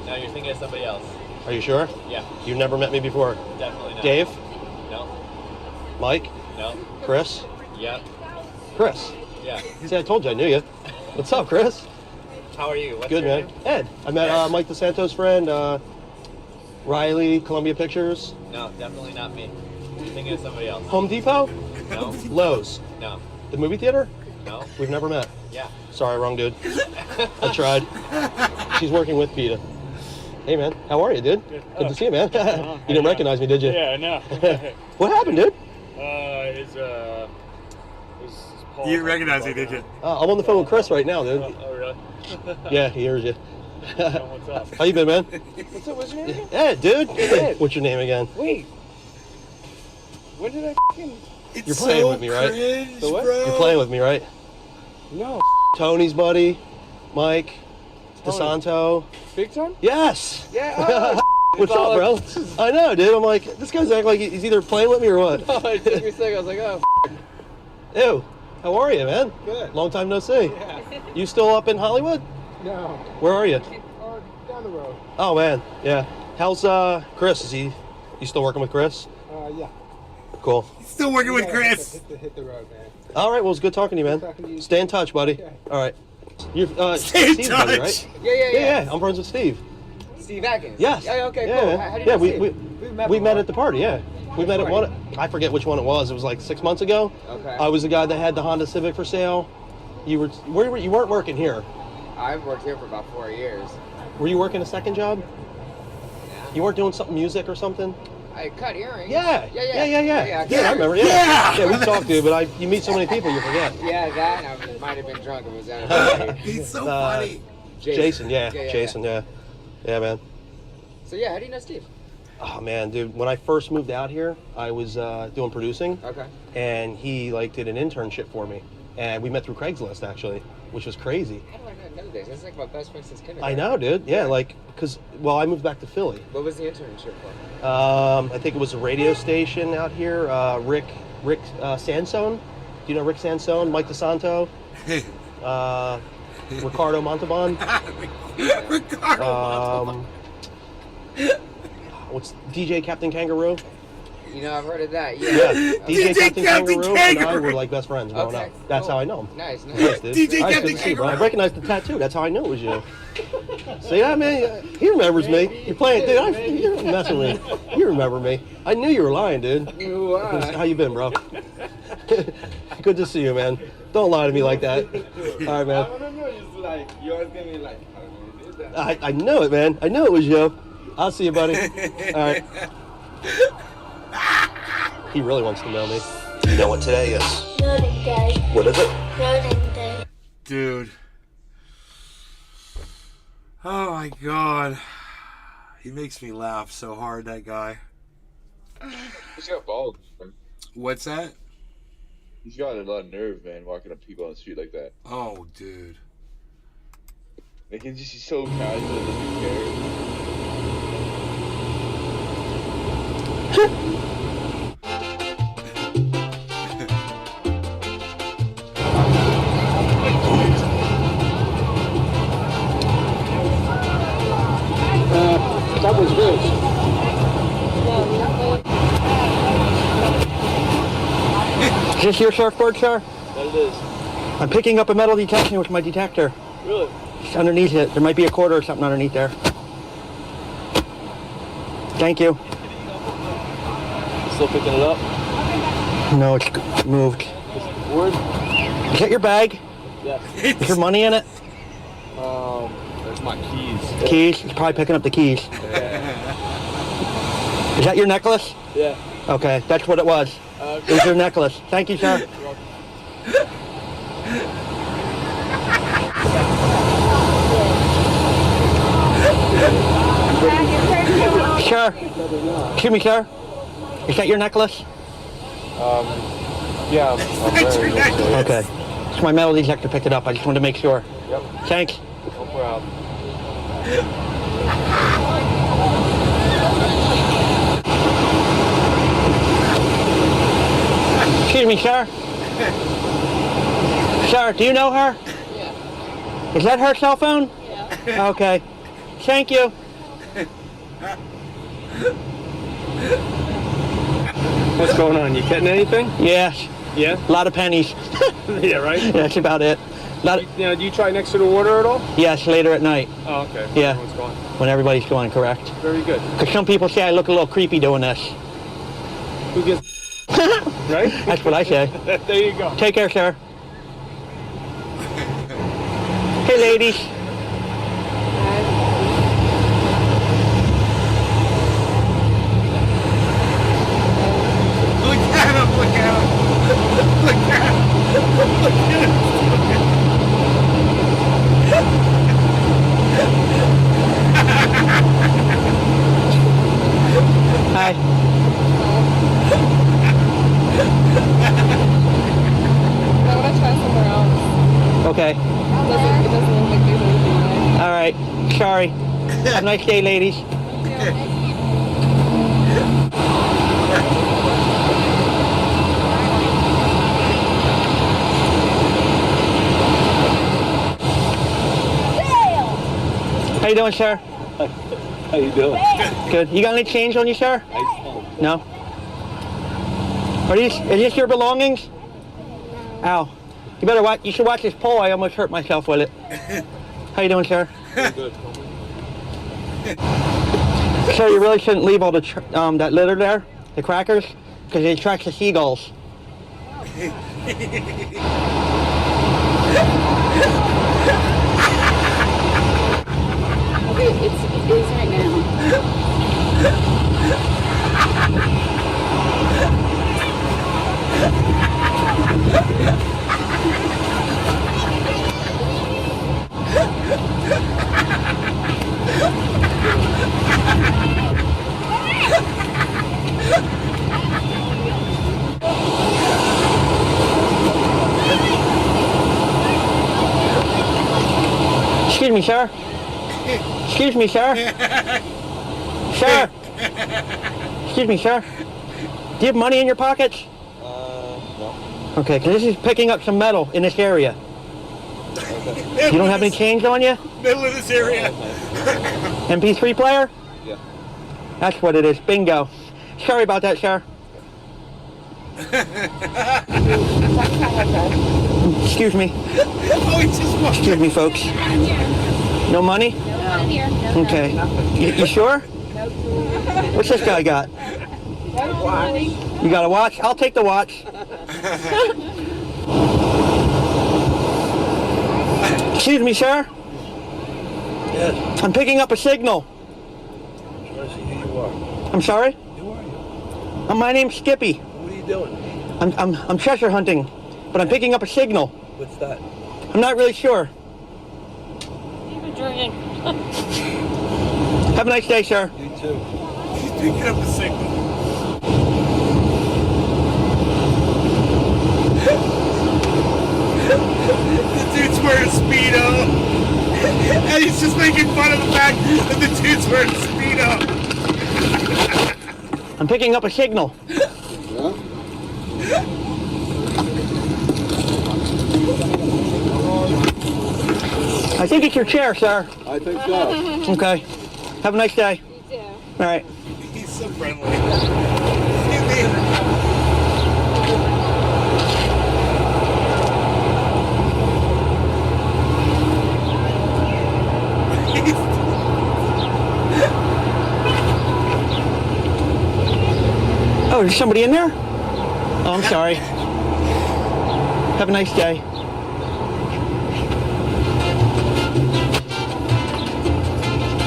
No, you're thinking of somebody else. Are you sure? Yeah. You've never met me before? Definitely not. Dave? No. Mike? No. Chris? Yep. Chris? Yeah. See, I told you I knew you. What's up, Chris? How are you? What's Good, your man. name? Ed. I met Mike DeSantos' friend, Riley, Columbia Pictures. No, definitely not me. You're thinking of somebody else. Home Depot? No. Lowe's. No. The movie theater? No. We've never met. Yeah. Sorry, wrong dude. I tried. She's working with PETA. Hey, man. How are you, dude? Good to see you, man. You didn't recognize me, did you? Yeah, no. What happened, dude? His Paul. You didn't recognize me, did you? I'm on the phone with Chris right now, dude. Oh, really? Yeah, he hears you. What's up? How you been, man? What's up? What's your name again? Ed, dude. Ed. What's your name again? Wait. When did I fucking... You're playing with me, right? Cringe, The what? bro. You're playing with me, right? No. Tony's buddy, Mike. DeSanto. Big time? Yes. Yeah. What's up, bro? I know, dude. I'm like, this guy's acting like he's either playing with me or what? Oh, it took me a second. I was like, oh. Ew. How are you, man? Good. Long time no see. Yeah. You still up in Hollywood? No. Where are you? Down the road. Oh man, yeah. How's Chris? Is you still working with Chris? Yeah. Cool. Still working with Chris. Hit the road, man. All right, well, it's good talking to you, man. Talking to you. Stay in touch, buddy. Okay. All right. You're Stay in Steve's touch. buddy, right? Yeah. I'm friends with Steve. Steve Atkins. Yes. Yeah, okay, yeah, cool. man. How do you yeah, know Steve? we met at the party. Yeah, we met at party? one. I forget which one it was. It was like 6 months ago. Okay. I was the guy that had the Honda Civic for sale. You weren't working here. I've worked here for about 4 years. Were you working a second job? Yeah. You weren't doing something music or something? I cut earrings. Yeah. Yeah. I remember. Yeah, we talked to you, but you meet so many people, you forget. Yeah, that, and I might have been drunk and was out of the He's so funny. Jason, Jason, yeah, man. So yeah, how do you know Steve? Oh man, dude, when I first moved out here, I was doing producing. Okay. And he did an internship for me, and we met through Craigslist actually, which was crazy. How do I not know this? That's like my best friend since kindergarten. I know, dude. Yeah, because I moved back to Philly. What was the internship for? I think it was a radio station out here. Rick Sansone. Do you know Rick Sansone? Mike DeSanto. Ricardo Montalban. What's DJ Captain Kangaroo? You know, I've heard of that. Yeah, Okay. DJ Captain Kangaroo and I were like best friends growing Okay, up. That's how I know him. Nice. Yes, dude. DJ All right, Captain good to see you, bro. I Kangaroo. recognized the tattoo. That's how I knew it was you. So yeah, man, he remembers me. You're playing, dude. You're messing with me. You remember me. I knew you were lying, dude. You are. How you been, bro? Good to see you, man. Don't lie to me like that. All right, man. I don't know. It's like you always give me like. I know it, man. I knew it was you. I'll see you, buddy. All right. He really wants to know me. You know what today is? Loading day. What is it? Loading day. Dude. Oh my god. He makes me laugh so hard, that guy. He's got balls. What's that? He's got a lot of nerve, man, walking up people on the street like that. Oh, dude. Like, he's just so casual, doesn't care. That was good. Is this your surfboard, sir? That it is. I'm picking up a metal detection with my detector. Really? It's underneath it. There might be a quarter or something underneath there. Thank you. Still picking it up? No, it's moved. Word? Is that your bag? Yes. Is there money in it? There's my keys. Keys? It's probably picking up the keys. Is that your necklace? Yeah. Okay, that's what it was. It was your necklace. Thank you, sir. Sir. Excuse me, sir. Is that your necklace? Yeah, I'm very good. Okay. So my metal detector picked it up. I just wanted to make sure. Yep. Thanks. No problem. Excuse me, sir. Sir, do you know her? Yeah. Is that her cell phone? Yeah. Okay. Thank you. What's going on? You getting anything? Yes. Yeah? A lot of pennies. Yeah, right? Yeah, that's about it. Do you try next to the water at all? Yes, later at night. Oh, okay. Yeah. Everyone's going. When everybody's going, correct. Very good. Because some people say I look a little creepy doing this. Who gets... Right? That's what I say. There you go. Take care, sir. Hey, ladies. Look at him, look at him. Look at him. Look at him. Hi. I want to try somewhere else. Okay. It doesn't look like there's anything there. All right. right. Sorry. Have a nice day, ladies. How you doing, sir? How you doing? Good. You got any change on you, sir? No. Is this your belongings? Ow. You better watch. You should watch this pole. I almost hurt myself with it. How you doing, sir? Good. Sir, you really shouldn't leave all the that litter there, the crackers, because it attracts the seagulls. Okay, it is right now. Excuse me, sir. Excuse me, sir. Sir. Excuse me, sir. Do you have money in your pockets? No. Okay, because this is picking up some metal in this area. Okay. You don't have any change on you? Middle of this area. MP3 player? Yeah. That's what it is. Bingo. Sorry about that, sir. Excuse me. Excuse me, folks. No money? Okay. You sure? What's this guy got? You got a watch? I'll take the watch. Excuse me, sir. Yes. I'm picking up a signal. I want to see who you are. I'm sorry? Who are you? My name's Skippy. What are you doing? I'm treasure hunting, but I'm picking up a signal. What's that? I'm not really sure. Have a nice day, sir. You too. He's picking up a signal. The dude's wearing a Speedo. And he's just making fun of the fact that the dude's wearing a Speedo. I'm picking up a signal. I think it's your chair, sir. I think so. Okay. Have a nice day. You too. All right. He's so friendly. Oh, there's somebody in there? Oh, I'm sorry. Have a nice day.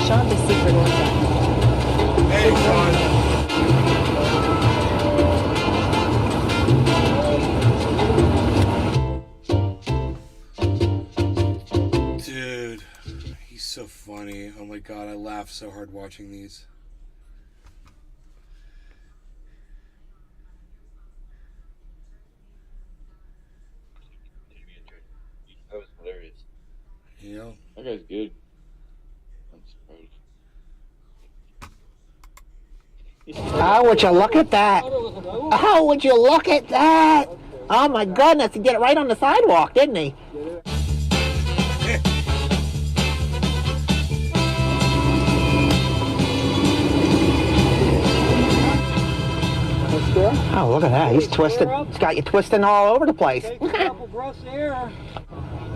Sean, the secret order. Hey, Sean. Dude, he's so funny. Oh my god, I laugh so hard watching these. That was hilarious. Yeah. That guy's good. I'm surprised. Oh, would you look at that? Oh, would you look at that? Oh my goodness, he did it right on the sidewalk, didn't he? Oh, look at that. He's twisted. He's got you twisting all over the place. Take a couple breaths of air.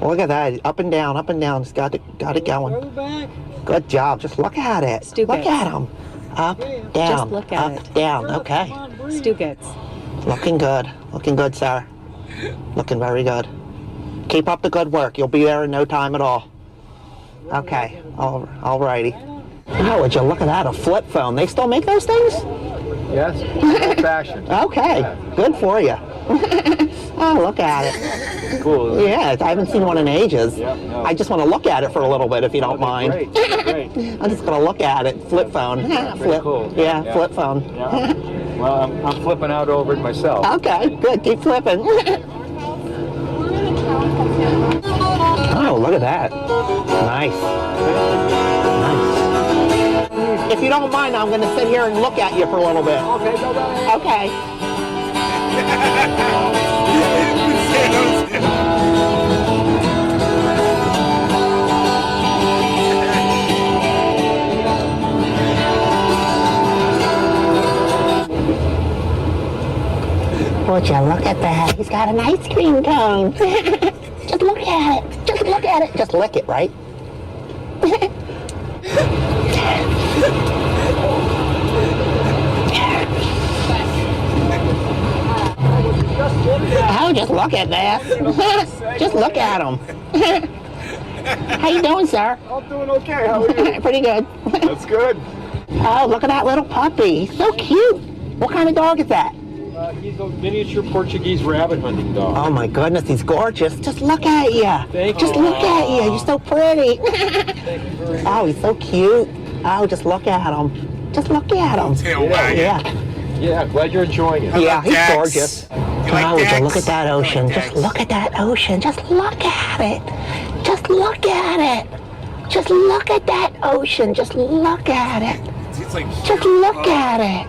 Look at that. Up and down, up and down. He's got it going. Further back. Good job. Just look at it. Look at him. Up, down, Just look at up, down. Okay. Stugets. Looking good. Looking good, sir. Looking very good. Keep up the good work. You'll be there in no time at all. Okay. All righty. Oh, would you look at that? A flip phone. They still make those things? Yes. Old fashioned. Okay. Good for you. Oh, look at it. Cool. Isn't it? Yeah, I haven't seen one in ages. Yep, no. I just want to look at it for a little bit, if you don't mind. Great. Great. I'm just going to look at it. Flip phone. Flip. Cool. Yeah, flip phone. Yeah. Well, I'm flipping out over it myself. Okay, good. Keep flipping. Oh, look at that. Nice. Nice. If you don't mind, I'm going to sit here and look at you for a little bit. Okay, go ahead. Okay. Would you look at that? He's got an ice cream cone. Just look at it. Just look at it. Just lick it, right? Oh, just look at that. Just look at him. How you doing, sir? I'm doing okay. How are you? Pretty good. That's good. Oh, look at that little puppy. He's so cute. What kind of dog is that? He's a miniature Portuguese rabbit hunting dog. Oh my goodness, he's gorgeous. Just look at you. Thank Just you. look at you. You're so pretty. Thank you very much. Oh, he's so cute. Oh, just look at him. Just look at him. Yeah, glad you're enjoying it. Yeah, he's gorgeous. Oh, would you look at that ocean? Just look at that ocean. Just look at it. Just look at it. Just look at that ocean. Just look at it. Just look at it.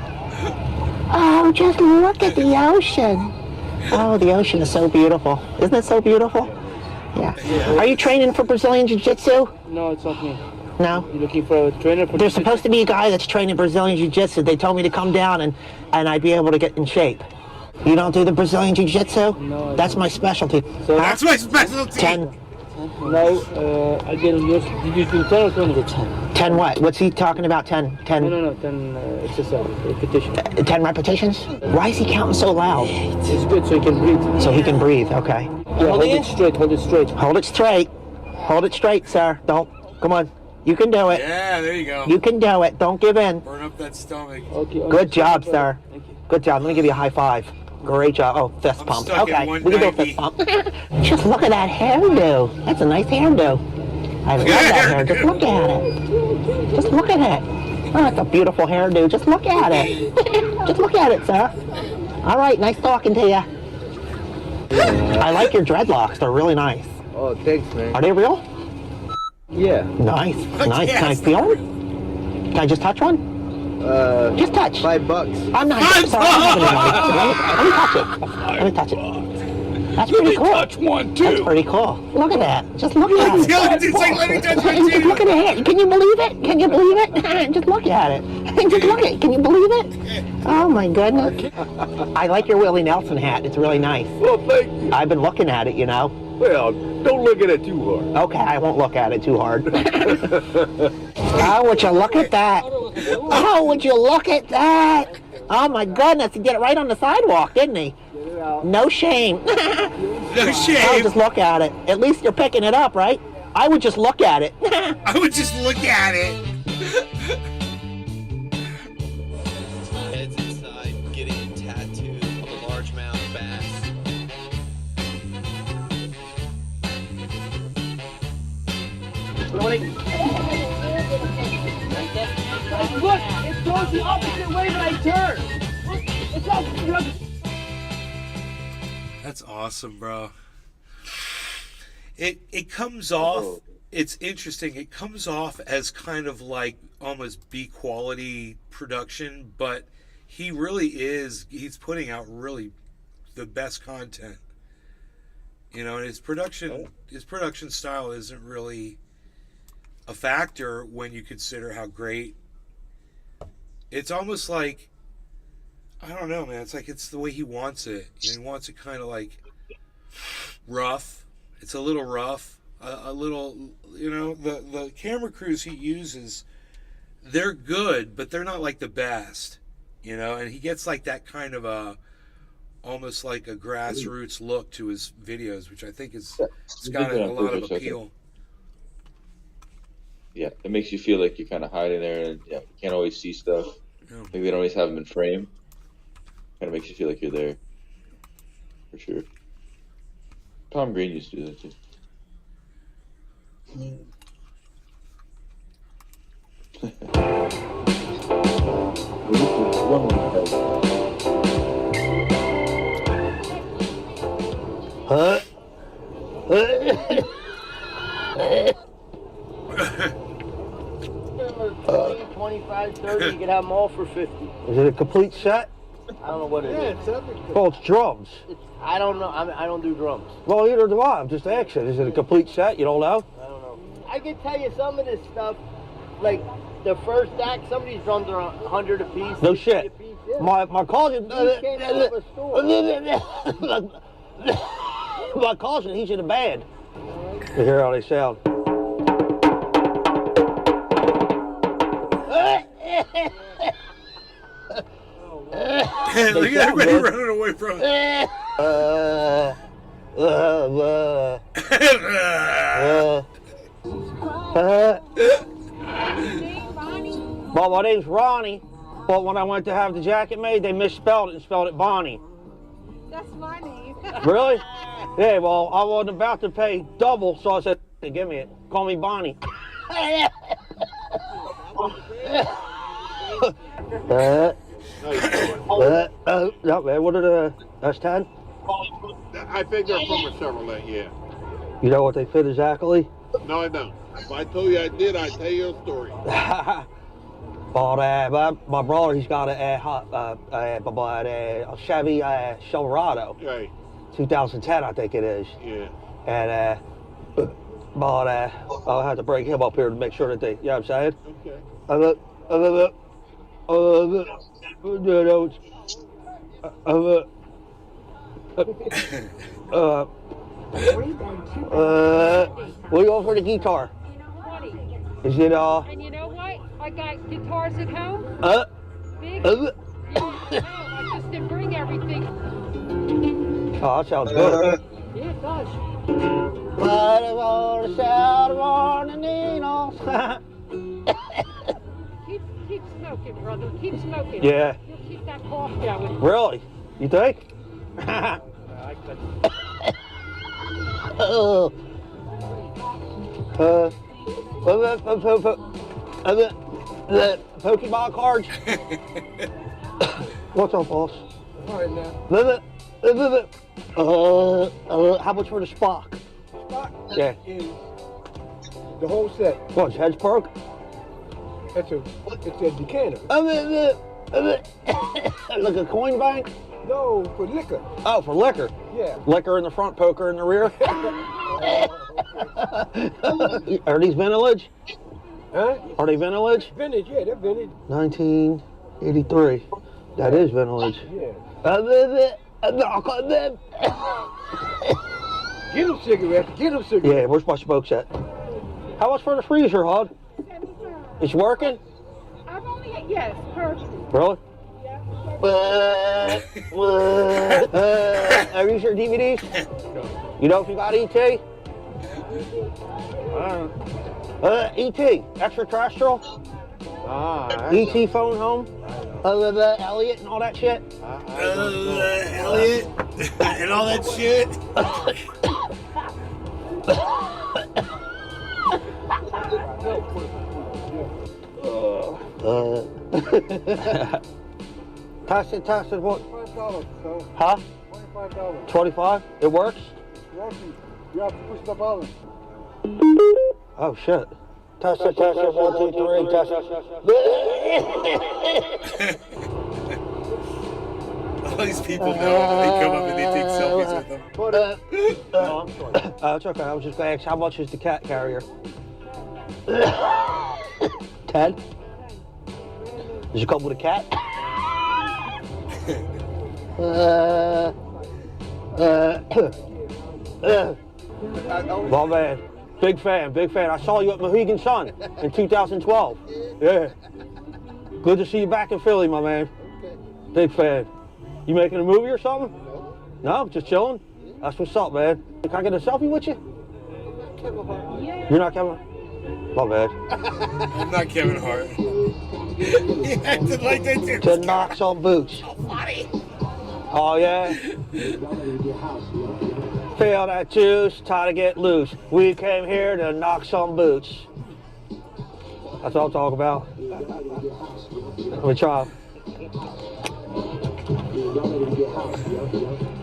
Oh, just look at the ocean. Oh, the ocean is so beautiful. Isn't it so beautiful? Yeah. Are you training for Brazilian Jiu-Jitsu? No, it's not me. No? You looking for a trainer for There's supposed to be a guy that's training Brazilian Jiu-Jitsu. They told me to come down and I'd be able to get in shape. You don't do the Brazilian Jiu-Jitsu? No. That's my specialty. So That's my specialty. 10. No, I didn't use. Did you do 10 or 20 with 10? 10 what? What's he talking about? 10? 10? No, 10 exercise, repetition. 10 repetitions? Why is he counting so loud? It's good so he can breathe. So he can breathe, okay. Yeah, hold it straight, hold it straight. Hold it straight. Hold it straight, sir. Don't. Come on. You can do it. Yeah, there you go. You can do it. Don't give in. Burn up that stomach. Okay. Good job, sir. Good job. Let me give you a high five. Great job. Oh, fist pump. stuck at Okay, we can do a 190. fist pump. Just look at that hairdo. That's a nice hairdo. I love that hair. Just look at it. Just look at it. Oh, that's a beautiful hairdo. Just look at it. Just look at it, sir. All right, nice talking to you. I like your dreadlocks. They're really nice. Oh, thanks, man. Are they real? Yeah. Nice. Nice. Can I feel them? Can I just touch one? Just touch. $5. I'm not. I'm sorry. I don't have any money. Let me touch it. Let me touch it. That's pretty cool. Touch one too. That's pretty cool. Look at that. Just look at it. It's like, let me touch one Just too. look at it. Can you believe it? Can you believe it? Just look at it. Just look at it. Can you believe it? Oh my goodness. I like your Willie Nelson hat. It's really nice. Well, thank you. I've been looking at it, you know. Well, don't look at it too hard. Okay, I won't look at it too hard. Oh, would you look at that? Oh, would you look at that? Oh my goodness, he did it right on the sidewalk, didn't he? No shame. No shame. Oh, just look at it. At least you're picking it up, right? I would just look at it. I would just look at it. Heads inside, getting a tattoo of a largemouth bass. Look, it goes the opposite way when I turn. Look, it's opposite. That's awesome, bro. It comes off. It's interesting. It comes off as kind of like almost B quality production, but he really is. He's putting out really the best content. You know, and his production style isn't really a factor when you consider how great. It's almost like, I don't know, man. It's like it's the way he wants it. He wants it kind of like rough. It's a little rough, a little, you know, the camera crews he uses, they're good, but they're not like the best, you know, and he gets like that kind of a, almost like a grassroots look to his videos, which I think is, it's got a lot of appeal. Yeah, it makes you feel like you're kind of hiding there, and yeah, you can't always see stuff. Maybe they don't always have them in frame. Kind of makes you feel like you're there, for sure. Tom Green used to do that too. $29.30. You can have them all for 50. Is it a complete set? I don't know what it is. Well, it's drums. I don't know. I don't do drums. Well, either do I. I'm just asking. Is it a complete set? You don't know? I don't know. I can tell you some of this stuff, like the first act. Some of these drums are 100 a piece. No shit. My cousin. came out of a store. My cousin, he's in a band. You hear how they sound. Look at everybody running away from it. Well, my name's Ronnie, but when I went to have the jacket made, they misspelled it and spelled it Bonnie. That's my name. Really? Yeah, well, I wasn't about to pay double, so I said, give me it. Call me Bonnie. No, man, what are the S10? I think they're from a Chevrolet, yeah. You know what they fit exactly? No, I don't. If I told you I did, I'd tell you a story. But my brother, he's got a Chevy Silverado. Right. 2010, I think it is. Yeah. And, but I'll have to bring him up here to make sure that they, you know what I'm saying? Okay. What do you want for the guitar? 20. Is it, And you know what? I got guitars at home. Big. Yeah, at home. I just didn't bring everything. Oh, that sounds good. Yeah, it does. Keep smoking, brother. Keep smoking. Yeah. You'll keep that cough going. Really? You think? Pokemon cards. What's up, boss? All right now. How much for the Spock? Spock? Yeah. The whole set. What's heads perk? It's a decanter. Like a coin bank? No, for liquor. Oh, for liquor? Yeah. Liquor in the front, poker in the rear? Are these vintage? Huh? Are they vintage? Vintage, yeah, they're vintage. 1983. That is vintage. Yeah. Get them cigarettes. Get them cigarettes. Yeah, where's my smoke set? How much for the freezer, Hod? It's working? I've only, yes, perfect. Really? Are these your DVDs? You know if you got ET? ET, extraterrestrial? ET phone home? Elliot and all that shit? Elliot and all that shit. Toss it, what? $25, so. Huh? $25. 25? It works? Working. You have to push the button. Oh shit. Test it, 1, 2, 3, test it. All these people know they come up and they take selfies with them. It's okay. I was just going to ask, how much is the cat carrier? 10? Does it come with a cat? Well, man, big fan. I saw you at Mohegan Sun in 2012. Yeah. Good to see you back in Philly, my man. Big fan. You making a movie or something? No, just chilling? That's what's up, man. Can I get a selfie with you? You're not Kevin? My bad. I'm not Kevin Hart. He acted like they did. To knock some boots. So funny. Oh, yeah? Feel that juice, time to get loose. We came here to knock some boots. That's what I'm talking about. Let me try.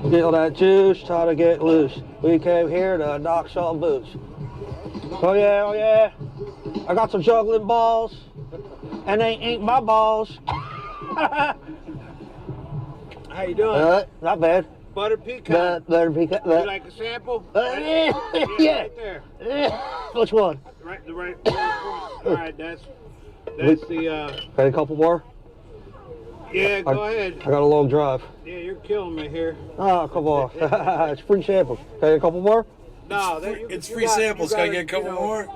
Feel that juice, time to get loose. We came here to knock some boots. Oh yeah, I got some juggling balls. And they ain't my balls. How you doing? Not bad. Butter pecan. Butter pecan. You like a sample? Yeah. Right there. Which one? The right All right, that's the. Got a couple more? Yeah, go ahead. I got a long drive. Yeah, you're killing me here. Oh, come on. It's free samples. Got a couple more? No, it's free samples. Can I get a couple more?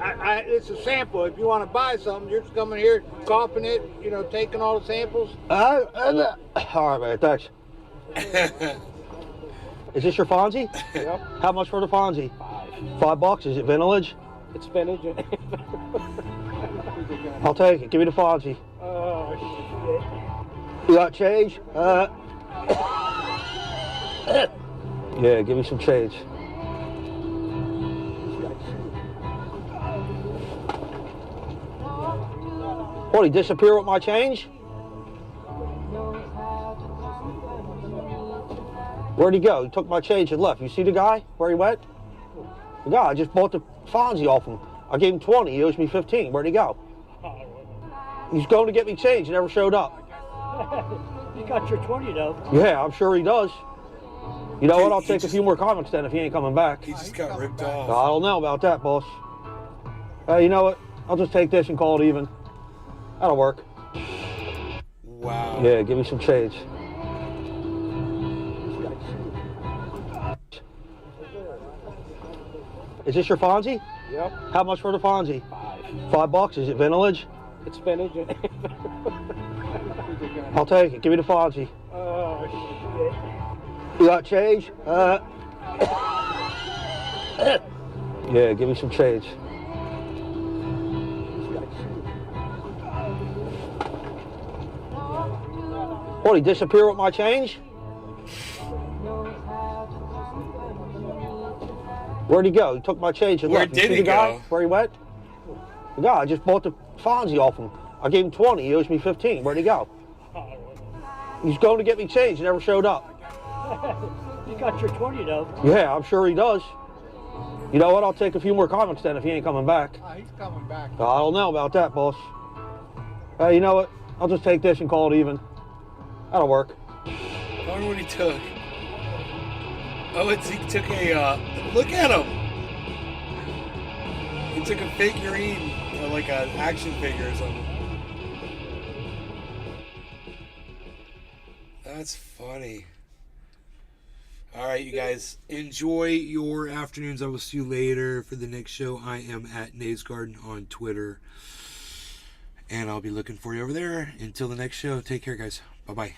It's a sample. If you want to buy something, you're just coming here, coughing it, taking all the samples. All right, man. Thanks. Is this your Fonzie? Yep. How much for the Fonzie? $5. Is it vintage? It's vintage. I'll take it. Give me the Fonzie. Oh, You got change? Yeah, give me some change. What, he disappear with my change? Where'd he go? He took my change and left. You see the guy? Where he went? The guy, I just bought the Fonzie off him. I gave him 20, he owes me 15. Where'd he go? He's going to get me change, he never showed up. You got your 20 though. Yeah, I'm sure he does. You know what, I'll take a few more comics then if he ain't coming back. He just got ripped off. I don't know about that, boss. You know what, I'll just take this and call it even. That'll work. Wow. Yeah, give me some change. Is this your Fonzie? Yep. How much for the Fonzie? $5. Is it vintage? It's vintage. I'll take it. Give me the Fonzie. Oh, shit. You got change? Yeah, give me some change. What, he disappear with my change? Where'd he go? He took my change and left. You see the guy? Where he went? The guy, I just bought the Fonzie off him. I gave him 20, he owes me 15. Where'd he go? He's going to get me change, he never showed up. You got your 20 though. Yeah, I'm sure he does. You know what, I'll take a few more comics then if he ain't coming back. He's coming back. I don't know about that, boss. You know what, I'll just take this and call it even. That'll work. I wonder what he took. Oh, he took a, look at him! He took a figurine, like an action figure or something. That's funny. Alright, you guys, enjoy your afternoons. I will see you later for the next show. I am at Nays Garden on Twitter. And I'll be looking for you over there. Until the next show, take care, guys. Bye-bye.